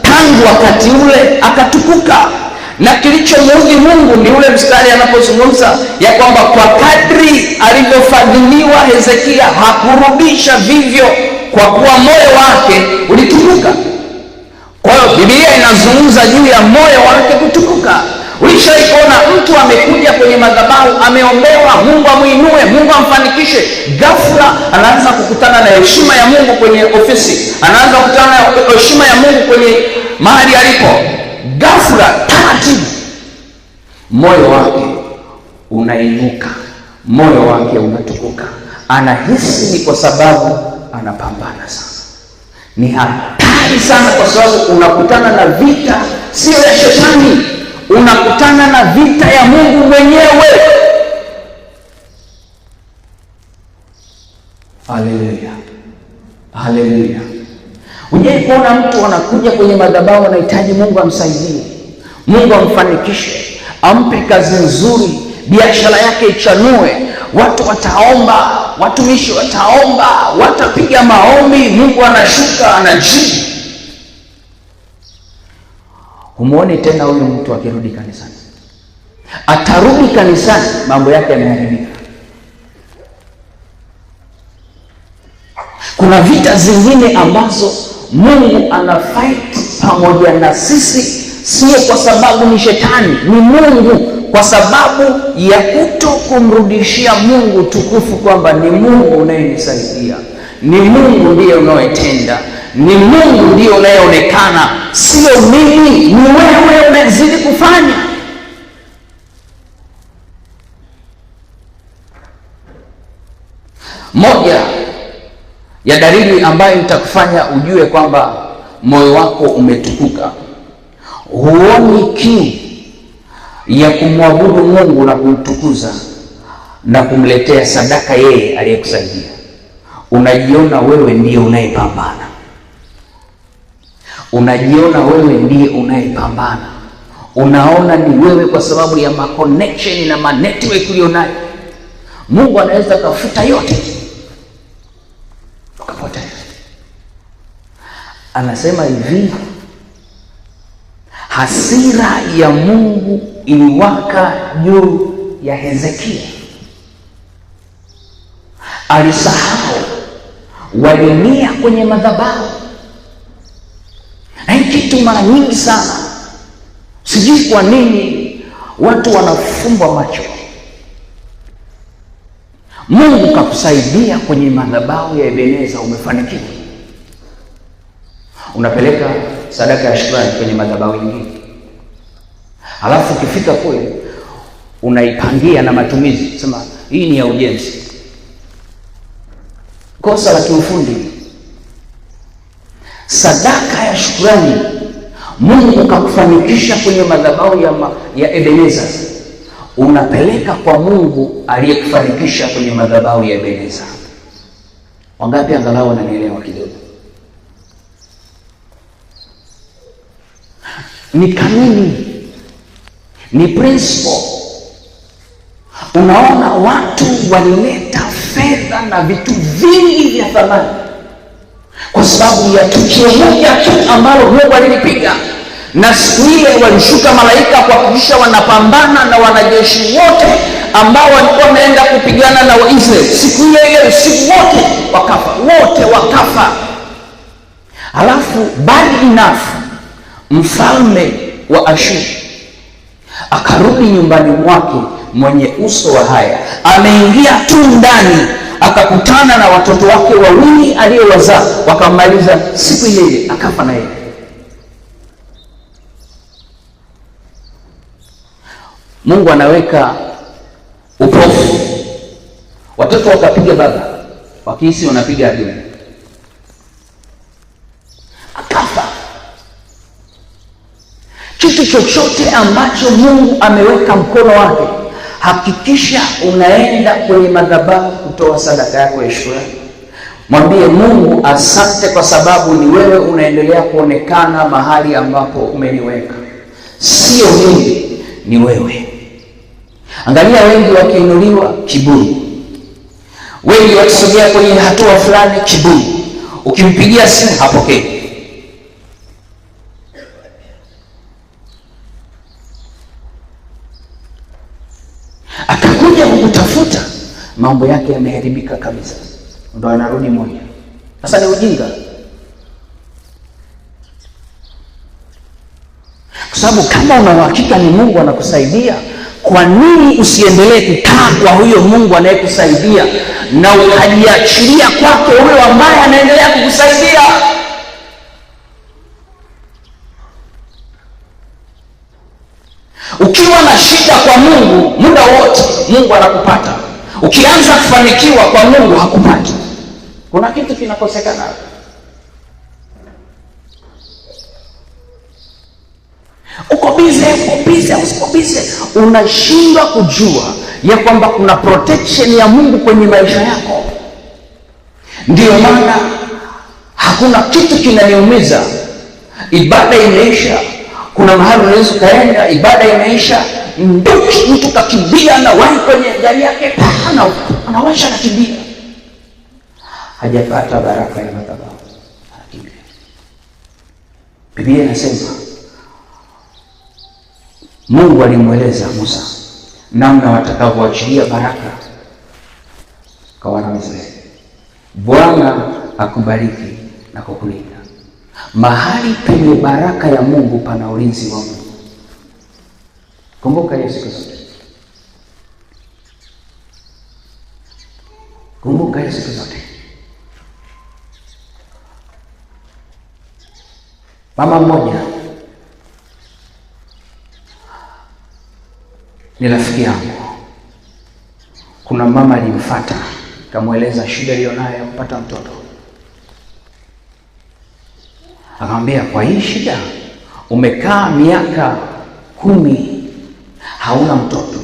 tangu wakati ule akatukuka, na kilichomuudhi Mungu ni ule mstari anapozungumza ya kwamba kwa kadri alivyofadhiliwa Hezekia hakurudisha vivyo, kwa kuwa moyo wake ulitukuka. Kwa hiyo Biblia inazungumza juu ya moyo wake kutukuka. Ulishaikuona mtu amekuja kwenye madhabahu, ameombewa Mungu amuinue, Mungu amfanikishe, ghafla anaanza kukutana na heshima ya Mungu kwenye ofisi, anaanza kukutana na heshima ya Mungu kwenye mahali alipo, ghafla taratibu moyo wake unainuka, moyo wake unatukuka. Anahisi ni kwa sababu anapambana sana. Ni hatari sana, kwa sababu unakutana na vita sio ya shetani, unakutana na vita ya Mungu mwenyewe. Haleluya, haleluya. Unajua kuona mtu anakuja kwenye madhabahu anahitaji Mungu amsaidie, Mungu amfanikishe, ampe kazi nzuri, biashara yake ichanue, watu wataomba, watumishi wataomba, watapiga maombi, Mungu anashuka, anajibu. Humuone tena huyu mtu akirudi kanisani. Atarudi kanisani mambo yake yameharibika. Kuna vita zingine ambazo Mungu ana fight pamoja na sisi, sio kwa sababu ni shetani, ni Mungu, kwa sababu ya kuto kumrudishia Mungu tukufu, kwamba ni Mungu unayenisaidia, ni Mungu ndiye unayetenda, ni Mungu ndiye unayeonekana, sio mimi, ni wewe unazidi kufanya. Moja ya dalili ambayo itakufanya ujue kwamba moyo wako umetukuka, huoni kiu ya kumwabudu Mungu na kumtukuza na kumletea sadaka yeye aliyekusaidia. Unajiona wewe ndiye unayepambana, unajiona wewe ndiye unayepambana, unaona ni wewe kwa sababu ya maconnection na manetwork ulionayo. Mungu anaweza kufuta yote ukapotea. Anasema hivi, hasira ya Mungu iliwaka juu ya Hezekia. Alisahau walimia kwenye madhabahu. Na hii kitu mara nyingi sana, sijui kwa nini watu wanafumbwa macho. Mungu kakusaidia kwenye madhabahu ya Ebeneza, umefanikiwa. unapeleka sadaka ya shukrani kwenye madhabahu nyingine. Alafu ukifika kule unaipangia na matumizi, sema hii ni ya ujenzi. Kosa la kiufundi. Sadaka ya shukrani Mungu kakufanikisha kwenye madhabahu ya Ebeneza, unapeleka kwa Mungu aliyekufanikisha kwenye madhabahu ya Ebeneza. Wangapi angalau wananielewa kidogo? Ni kanuni, ni principle. Unaona watu walileta fedha na vitu vingi vya thamani kwa sababu ya tukio moja tu ambalo Mungu alilipiga. Na siku ile walishuka malaika kuhakikisha wanapambana na wanajeshi wote ambao walikuwa wameenda kupigana na Waisraeli. Siku ile usiku wote wakafa. Alafu bad enough, mfalme wa Ashuru akarudi nyumbani mwake mwenye uso wa haya. Ameingia tu ndani, akakutana na watoto wake wawili aliyowazaa, wakamaliza siku ile akafa na yeye. Mungu anaweka upofu. Watoto wakapiga baba, wakihisi wanapiga adui, akafa. Kitu chochote ambacho Mungu ameweka mkono wake, hakikisha unaenda kwenye madhabahu kutoa sadaka yako ya shukrani. Mwambie Mungu asante kwa sababu ni wewe unaendelea kuonekana mahali ambapo umeniweka. Sio mimi, ni wewe. Angalia, wengi wakiinuliwa kiburi, wengi wakisogea kwenye hatua fulani kiburi. Ukimpigia simu hapokei. Akakuja kukutafuta, mambo yake yameharibika kabisa, ndio anarudi moja. Sasa ni ujinga, kwa sababu kama una uhakika ni Mungu anakusaidia, kwa nini usiendelee kukaa kwa huyo Mungu anayekusaidia na ukajiachilia kwake huyo ambaye anaendelea kukusaidia? Ukiwa na shida kwa Mungu, muda wote Mungu anakupata. Ukianza kufanikiwa kwa Mungu, hakupati. Kuna kitu kinakosekana. Uko busy, unashindwa kujua ya kwamba kuna protection ya Mungu kwenye maisha yako. Ndiyo maana hakuna kitu kinaniumiza. Ibada imeisha, kuna mahali unaweza kaenda, ibada imeisha, mtu kakimbia na wahi kwenye gari yake, anawasha na kimbia, hajapata baraka ya madhabahu, anakimbia. Biblia inasema Mungu alimweleza Musa namna watakavyoachilia baraka kwa wana wa Israeli. Bwana akubariki na kukulinda. Mahali penye baraka ya Mungu pana ulinzi wa Mungu. Kumbuka hiyo siku zote. Kumbuka hiyo siku zote. Mama mmoja ni rafiki yangu. Kuna mama alimfuata, akamweleza shida aliyonayo ya kupata mtoto. Akamwambia, kwa hii shida umekaa miaka 10 hauna mtoto,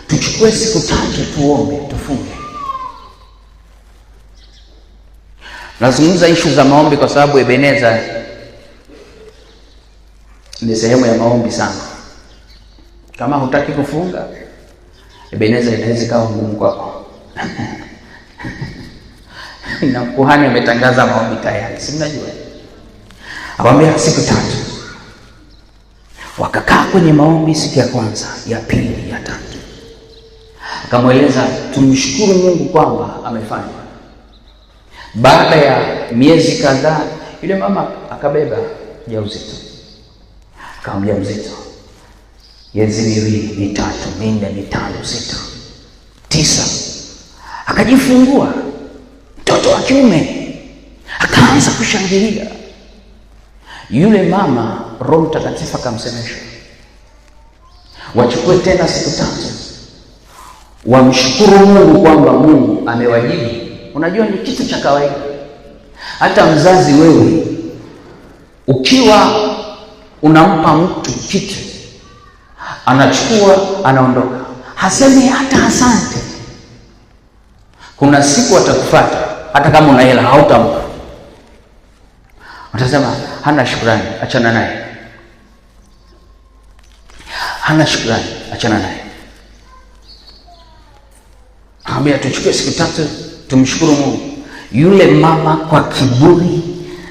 tuchukue siku 3 tuombe, tufunge. Nazungumza issue za maombi kwa sababu Ebeneza ni sehemu ya maombi sana. Kama hutaki kufunga, Ebeneza inaweza kawa ngumu kwako. Na kuhani ametangaza maombi tayari, si mnajua? Akamwambia siku 3. Wakakaa kwenye maombi siku ya kwanza, ya pili, ya 3. Akamweleza tumshukuru Mungu kwamba amefanya. Baada ya miezi kadhaa, yule mama akabeba ujauzito. Akamwambia mzito, miezi 2, 3, 4, 5, 6, 9. Akajifungua mtoto wa kiume. Akaanza kushangilia. Yule mama Roho Mtakatifu akamsemesha, wachukue tena siku 3 wamshukuru Mungu kwamba Mungu amewajibu. Unajua ni kitu cha kawaida. Hata mzazi wewe ukiwa unampa mtu kitu, anachukua anaondoka, hasemi hata asante, kuna siku atakufuata hata kama una hela hautampa. Utasema hana shukrani, achana naye. Hana shukrani, achana naye. Ambia tuchukue siku 3 tumshukuru Mungu. Yule mama kwa kiburi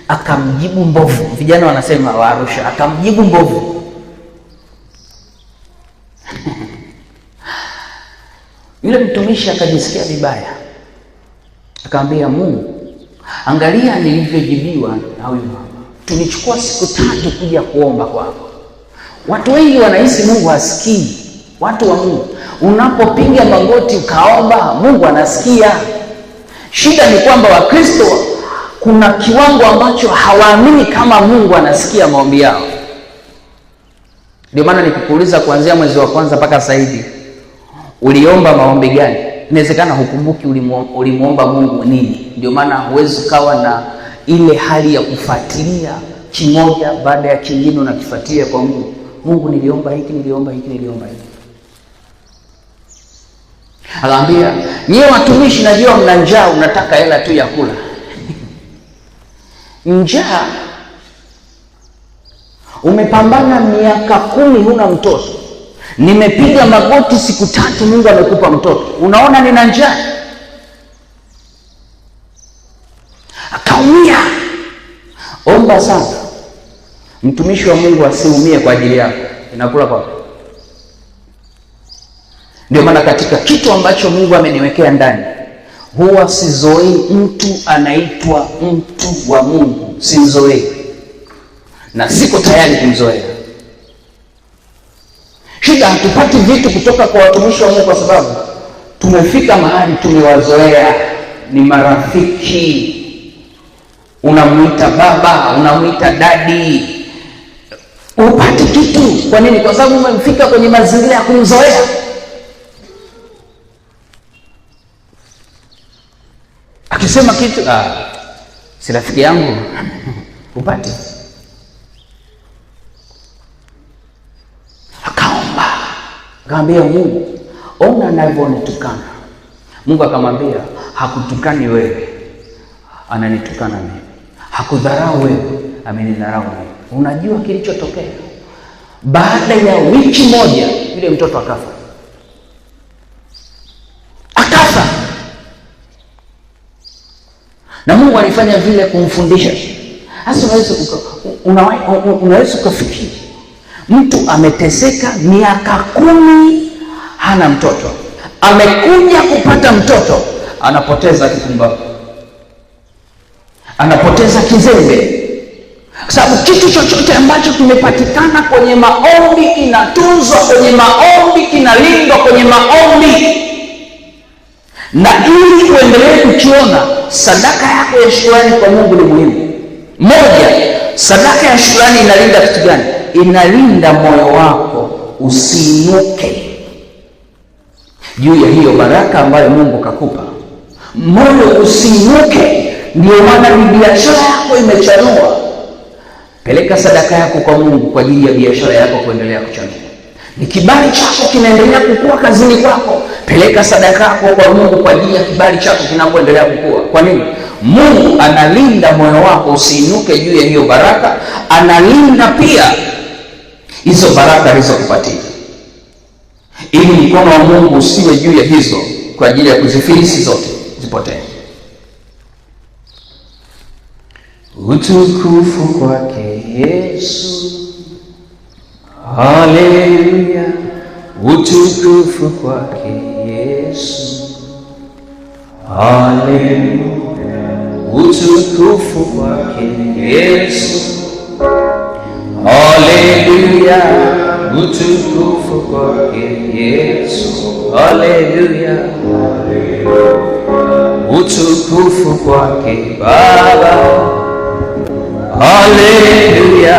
akamjibu mbovu. Vijana wanasema wa Arusha, akamjibu mbovu. Yule mtumishi akajisikia vibaya. Akamwambia Mungu, angalia nilivyojibiwa na huyu mama. Tulichukua siku 3 kuja kuomba kwako. Watu wengi wanahisi Mungu hasikii. Watu wa Mungu, unapopiga magoti ukaomba, Mungu anasikia. Shida ni kwamba Wakristo kuna kiwango ambacho hawaamini kama Mungu anasikia maombi yao. Ndio maana nikukuuliza kuanzia mwezi wa kwanza mpaka sasa hivi, uliomba maombi gani? Inawezekana hukumbuki ulimuomba Mungu nini. Ndio maana huwezi kawa na ile hali ya kufuatilia kimoja baada ya kingine, unakifuatilia kwa Mungu. Mungu, niliomba hiki, niliomba hiki, niliomba hiki. Akaambia, nyie watumishi najua mna njaa, unataka hela tu ya kula. Njaa, umepambana miaka 10 huna mtoto. Nimepiga magoti siku 3 Mungu amekupa mtoto. Unaona nina njaa? Akaumia. Omba sana mtumishi wa Mungu asiumie kwa ajili yako. Inakula kwako. Ndio maana katika kitu ambacho Mungu ameniwekea ndani, huwa sizoei mtu anaitwa mtu wa Mungu. Simzoei na siko tayari kumzoea. Shida hatupati vitu kutoka kwa watumishi wa Mungu kwa sababu tumefika mahali tumewazoea, ni marafiki. Unamuita baba, unamuita dadi, upati kitu. Kwa nini? Kwa sababu umefika kwenye mazingira ya kumzoea. Akisema kitu, si rafiki yangu, upati. Akaomba, akamwambia Mungu, ona anavyonitukana. Mungu akamwambia, hakutukani wewe, ananitukana mimi. Hakudharau wewe, amenidharau mimi. Unajua kilichotokea? Baada ya wiki moja yule mtoto akafa. Akafa. Na Mungu alifanya vile kumfundisha. Hasa unaweza kufikiri mtu ameteseka miaka 10 hana mtoto, amekuja kupata mtoto, anapoteza kipumbavu, anapoteza kizembe. Kwa sababu kitu chochote ambacho kimepatikana kwenye maombi kinatunzwa kwenye maombi, kinalindwa kwenye maombi. Na ili uendelee kukiona, sadaka yako ya shukrani kwa Mungu ni muhimu. Moja, sadaka ya shukrani inalinda kitu gani? Inalinda moyo wako usiinuke juu ya hiyo baraka ambayo Mungu kakupa. Moyo usiinuke. Ndio maana ni biashara yako imechanua. Peleka sadaka yako kwa Mungu kwa ajili ya biashara yako kuendelea kuchanua. Ni kibali chako kinaendelea kukua kazini kwako, peleka sadaka yako kwa Mungu kwa ajili ya kibali chako kinapoendelea kukua. Kwa nini? Mungu analinda moyo wako usiinuke juu ya hiyo baraka. Analinda pia hizo baraka alizokupatia, ili mkono wa Mungu usiwe juu ya hizo kwa ajili ya kuzifilisi zote zipotee. Utukufu kwake Yesu. Haleluya. Utukufu kwake Yesu. Haleluya. Utukufu kwake Yesu. Haleluya. Utukufu kwake Yesu. Haleluya. Utukufu kwake Baba. Haleluya,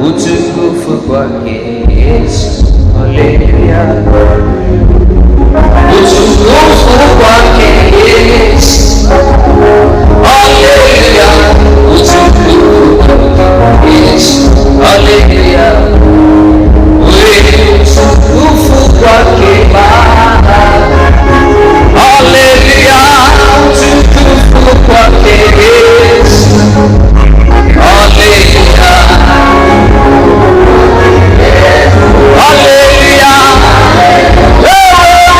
utukufu kwake Yesu. Haleluya, utukufu kwake Yesu. Haleluya, utukufu kwake Yesu. Haleluya, utukufu kwake Baba. Haleluya, utukufu kwake Yesu. Haleluya, haleluya,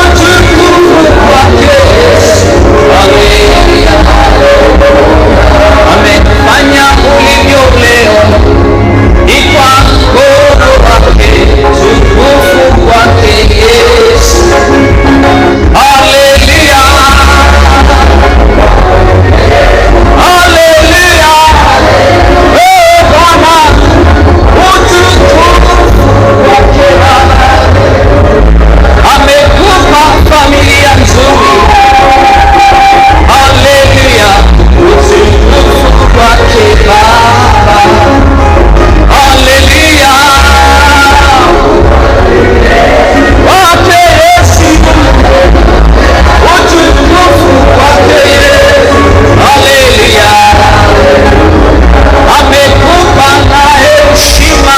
utukufu kwake Yesu. Haleluya, amefanya ulivyo leo ni kwa mkono wake. Utukufu kwake Yesu. Haleluya, haleluya, Bwana, utukufu kwake Baba. Amekupa familia nzuri. Haleluya, utukufu kwake Baba. Haleluya, kwake Yesu. Utukufu kwake Yesu. Haleluya, amekupa na heshima.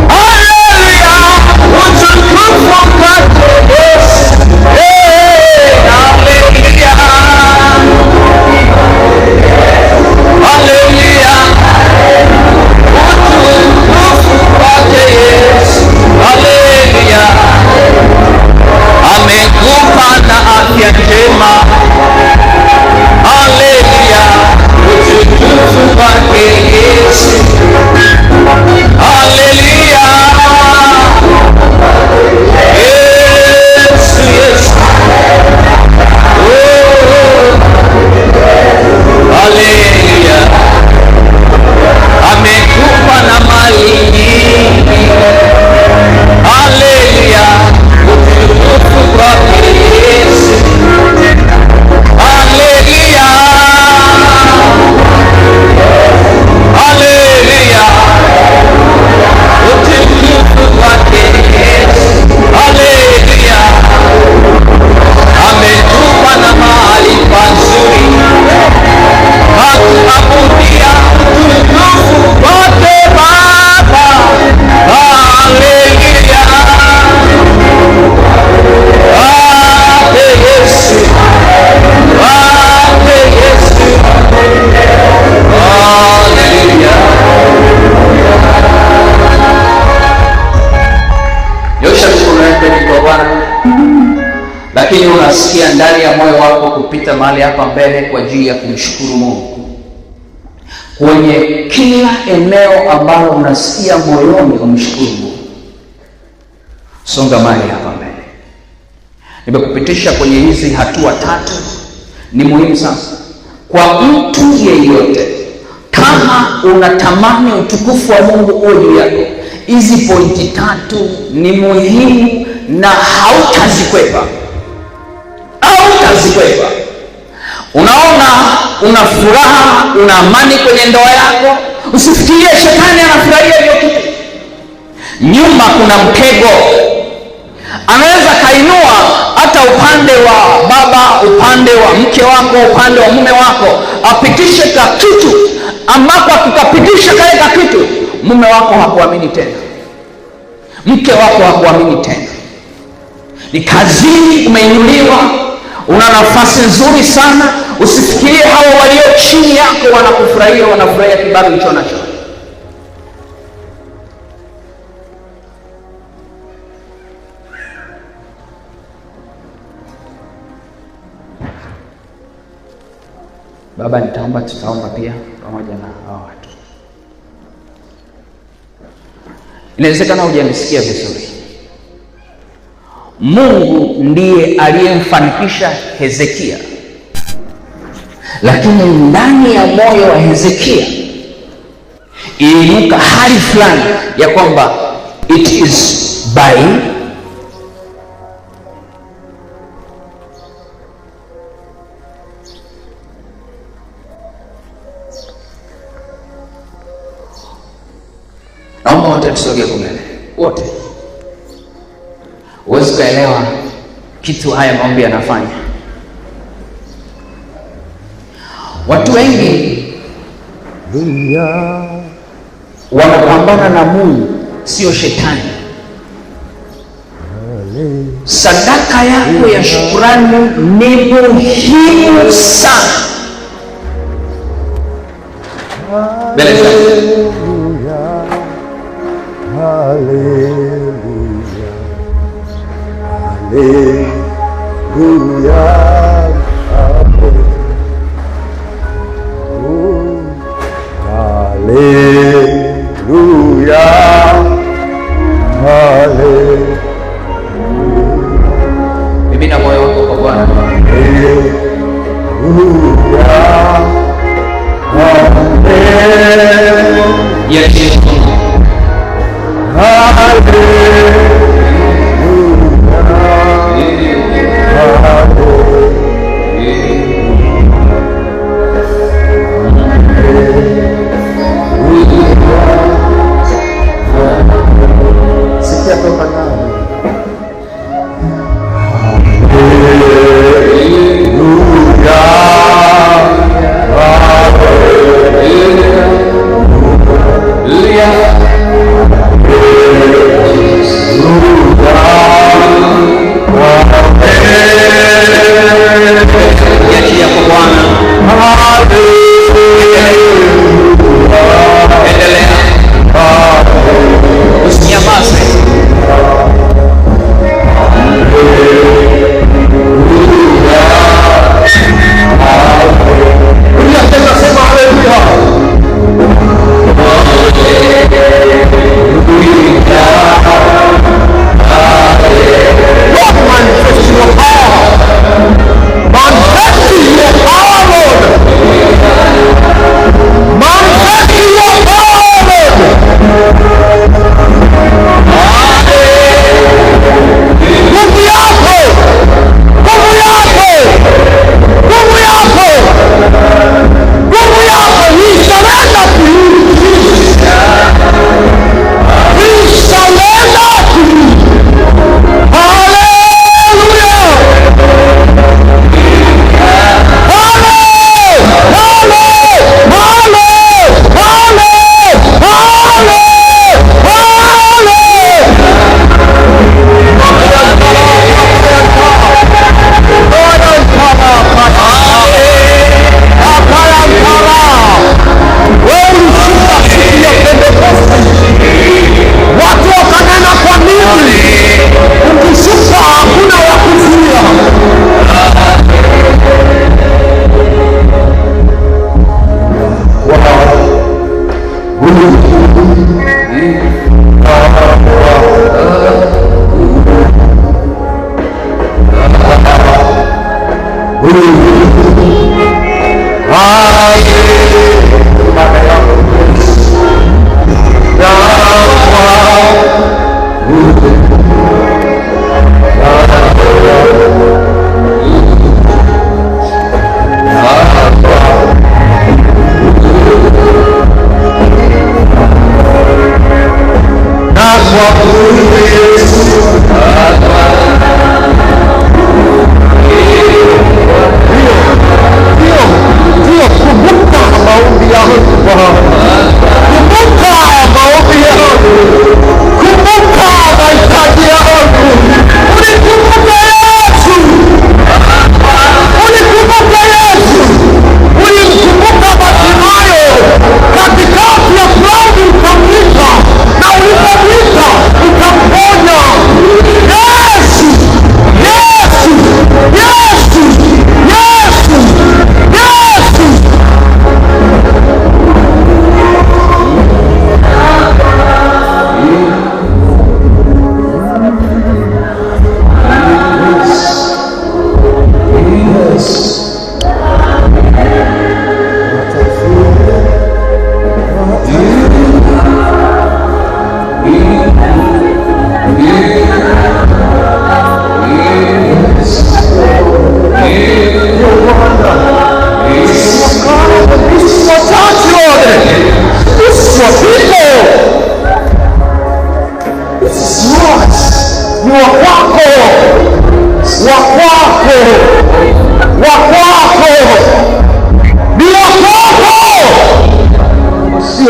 Haleluya, utukufu kwake Yesu. Haleluya, haleluya, utukufu kwake Yesu. Haleluya, amekupa na afya njema. Haleluya, utukufu kwake Yesu. Haleluya, Yesu, Yesu. Oh, haleluya, amekupa na mali nyingi. Haleluya, utukufu kwake Yesu. Haleluya, haleluya, utukufu kwake Yesu. Haleluya, ametupa na mahali pazuri pa kuabudia. Utukufu kwake Baba. Haleluya, kwake Yesu, kwake Yesu. Haleluya. Nyosha mikono yako kwa Bwana, lakini unasikia ndani ya moyo wako kupita mahali hapa mbele kwa ajili ya kumshukuru Mungu. Kwenye kila eneo ambalo unasikia moyoni kumshukuru Mungu, songa mahali hapa mbele. Nimekupitisha kwenye hizi hatua tatu, ni muhimu sana kwa mtu yeyote. Kama unatamani utukufu wa Mungu uwe juu yako, hizi pointi tatu ni muhimu na hautazikwepa. Hautazikwepa. Unaona una furaha, una amani kwenye ndoa yako, usifikirie shetani anafurahia hiyo kitu. Nyuma kuna mtego. Anaweza kainua hata upande wa baba, upande wa mke wako, upande wa mume wako, apitishe ka kitu ambako akikapitisha kale ka kitu, mume wako hakuamini tena, mke wako hakuamini tena. Ni kazini umeinuliwa, una nafasi nzuri sana. Usifikirie hao walio chini yako wanakufurahia, wanafurahia kibali ulicho nacho. Baba, nitaomba, tutaomba pia pamoja na hao watu. Inawezekana hujanisikia vizuri. Mungu ndiye aliyemfanikisha Hezekia, lakini ndani ya moyo wa Hezekia iliinuka hali fulani ya kwamba it is by tusogee mbele wote. Uwezi kuelewa kitu haya maombi yanafanya. Watu wengi wanapambana na Mungu, sio shetani. Sadaka yako ya shukrani ni muhimu sana. Mimina moyo wako kwa Bwana. Yes.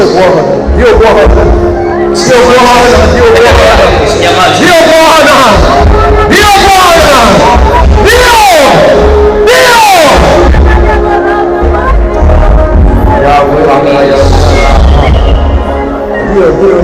Ndio Bwana, ndio Bwana, ndio Bwana, ndio Bwana, ndio Bwana, ndio Bwana, ndio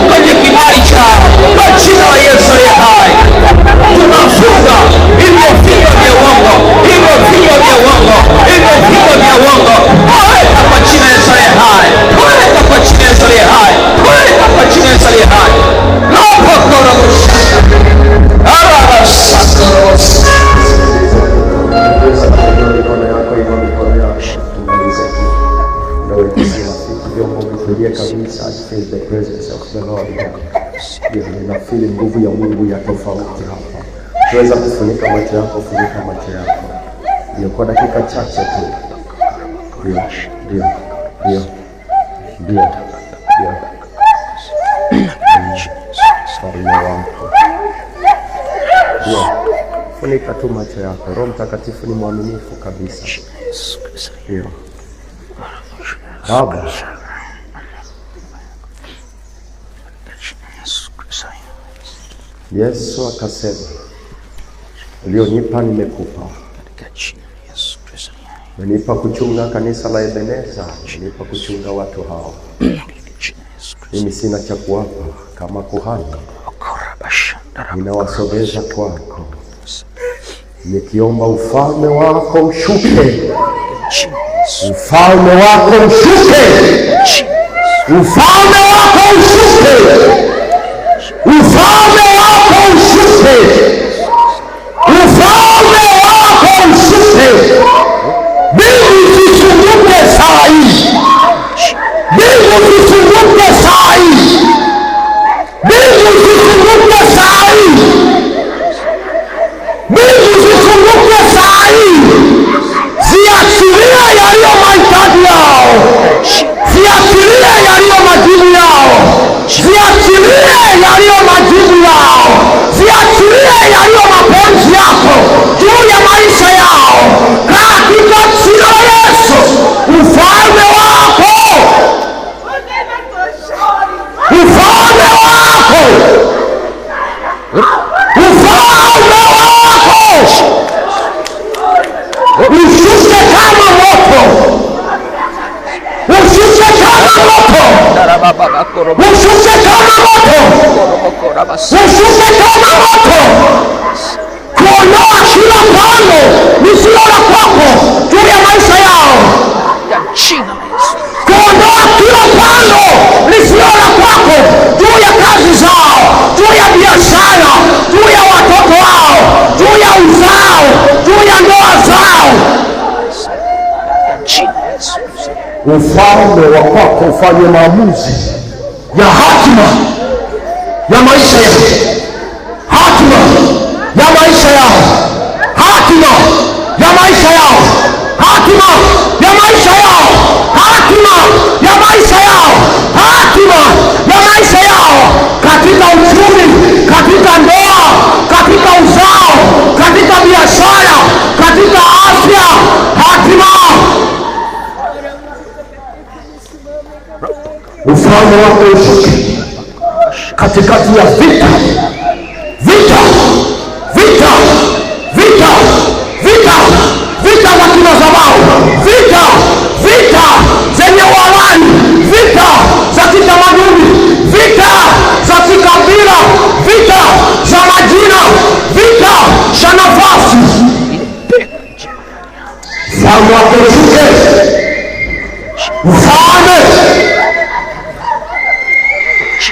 Kwenye kibali chao kwa jina la Yesu aliye hai tunafunga hivyo the Lord. Ninafili nguvu ya Mungu ya tofauti hapa. Tuweza kufunika macho yako, funika macho yako. Ndio kwa dakika chache tu. Ndio. Funika tu macho yako. Roho Mtakatifu ni mwaminifu kabisa. Ndio. Baba, Yesu akasema, ulionipa nimekupa. Umenipa kuchunga kanisa la Ebeneza, umenipa kuchunga watu hao. Mimi sina cha kuwapa kama kuhani. Ninawasogeza kwako, nikiomba ufalme wako ushuke. Ufalme wako ushuke. Ufalme wako ushuke. Ufalme wako ushuke. Ufalme wako ushuke. Mbingu zizunguke saa hii. Mbingu zizunguke saa hii. Mbingu zizunguke saa hii. Mbingu zizunguke saa hii. Ziachilie yaliyo mahitaji yao. Ziachilie yaliyo majibu yao. Ziachilie yaliyo majibu yao. Ziachilie yaliyo mapenzi yako juu ya maisha yao. Katika jina la Yesu, ufalme wako. Ufalme wako. Ufalme wako. Ushuke kama moto. Ushuke kama moto. Ushuke kama moto. Ushuke kama moto. Kuondoa kila pando lisilo la kwako juu ya maisha yao. Kuondoa kila pando lisilo la kwako juu ya kazi zao, juu ya biashara, juu ya watoto wao, juu ya uzao, juu ya ndoa zao. Ufalme wa kwako ufanye maamuzi ya hatima ya maisha yao. Hatima ya maisha yao. Hatima ya maisha yao. Hatima ya maisha yao. Hatima ya maisha yao. Hatima ya maisha yao katika uchumi, katika ndoa, katika uzao, katika biashara, katika afya. Hatima. Ufalme wako ushuke katikati ya vita. Vita. Vita. Vita. Vita. Vita za kimadhabahu. Vita. Vita zenye uhalali. Vita za kitamaduni. Vita za kikabila. Vita za majina. Vita za nafasi. Ufalme wako ushuke. Ufalme.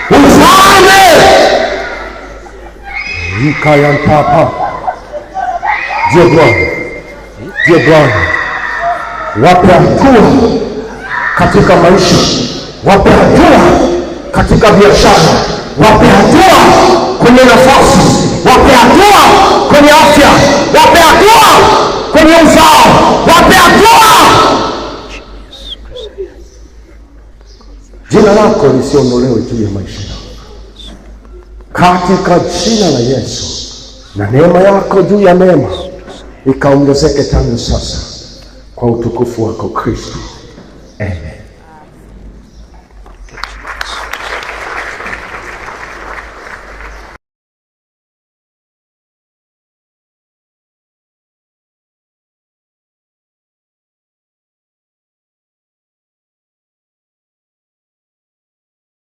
Ufalme. Ikayantapa. Ndiyo Bwana. Ndiyo Bwana. Wape hatua katika maisha. Wape hatua katika biashara. Wape hatua kwenye nafasi. Wape hatua kwenye afya. Wape hatua kwenye uzao. Wape hatua. Jina lako lisiondolewe juu ya maisha yao. Katika jina la Yesu, na neema yako juu ya neema ikaongezeke tangu sasa kwa utukufu wako Kristo.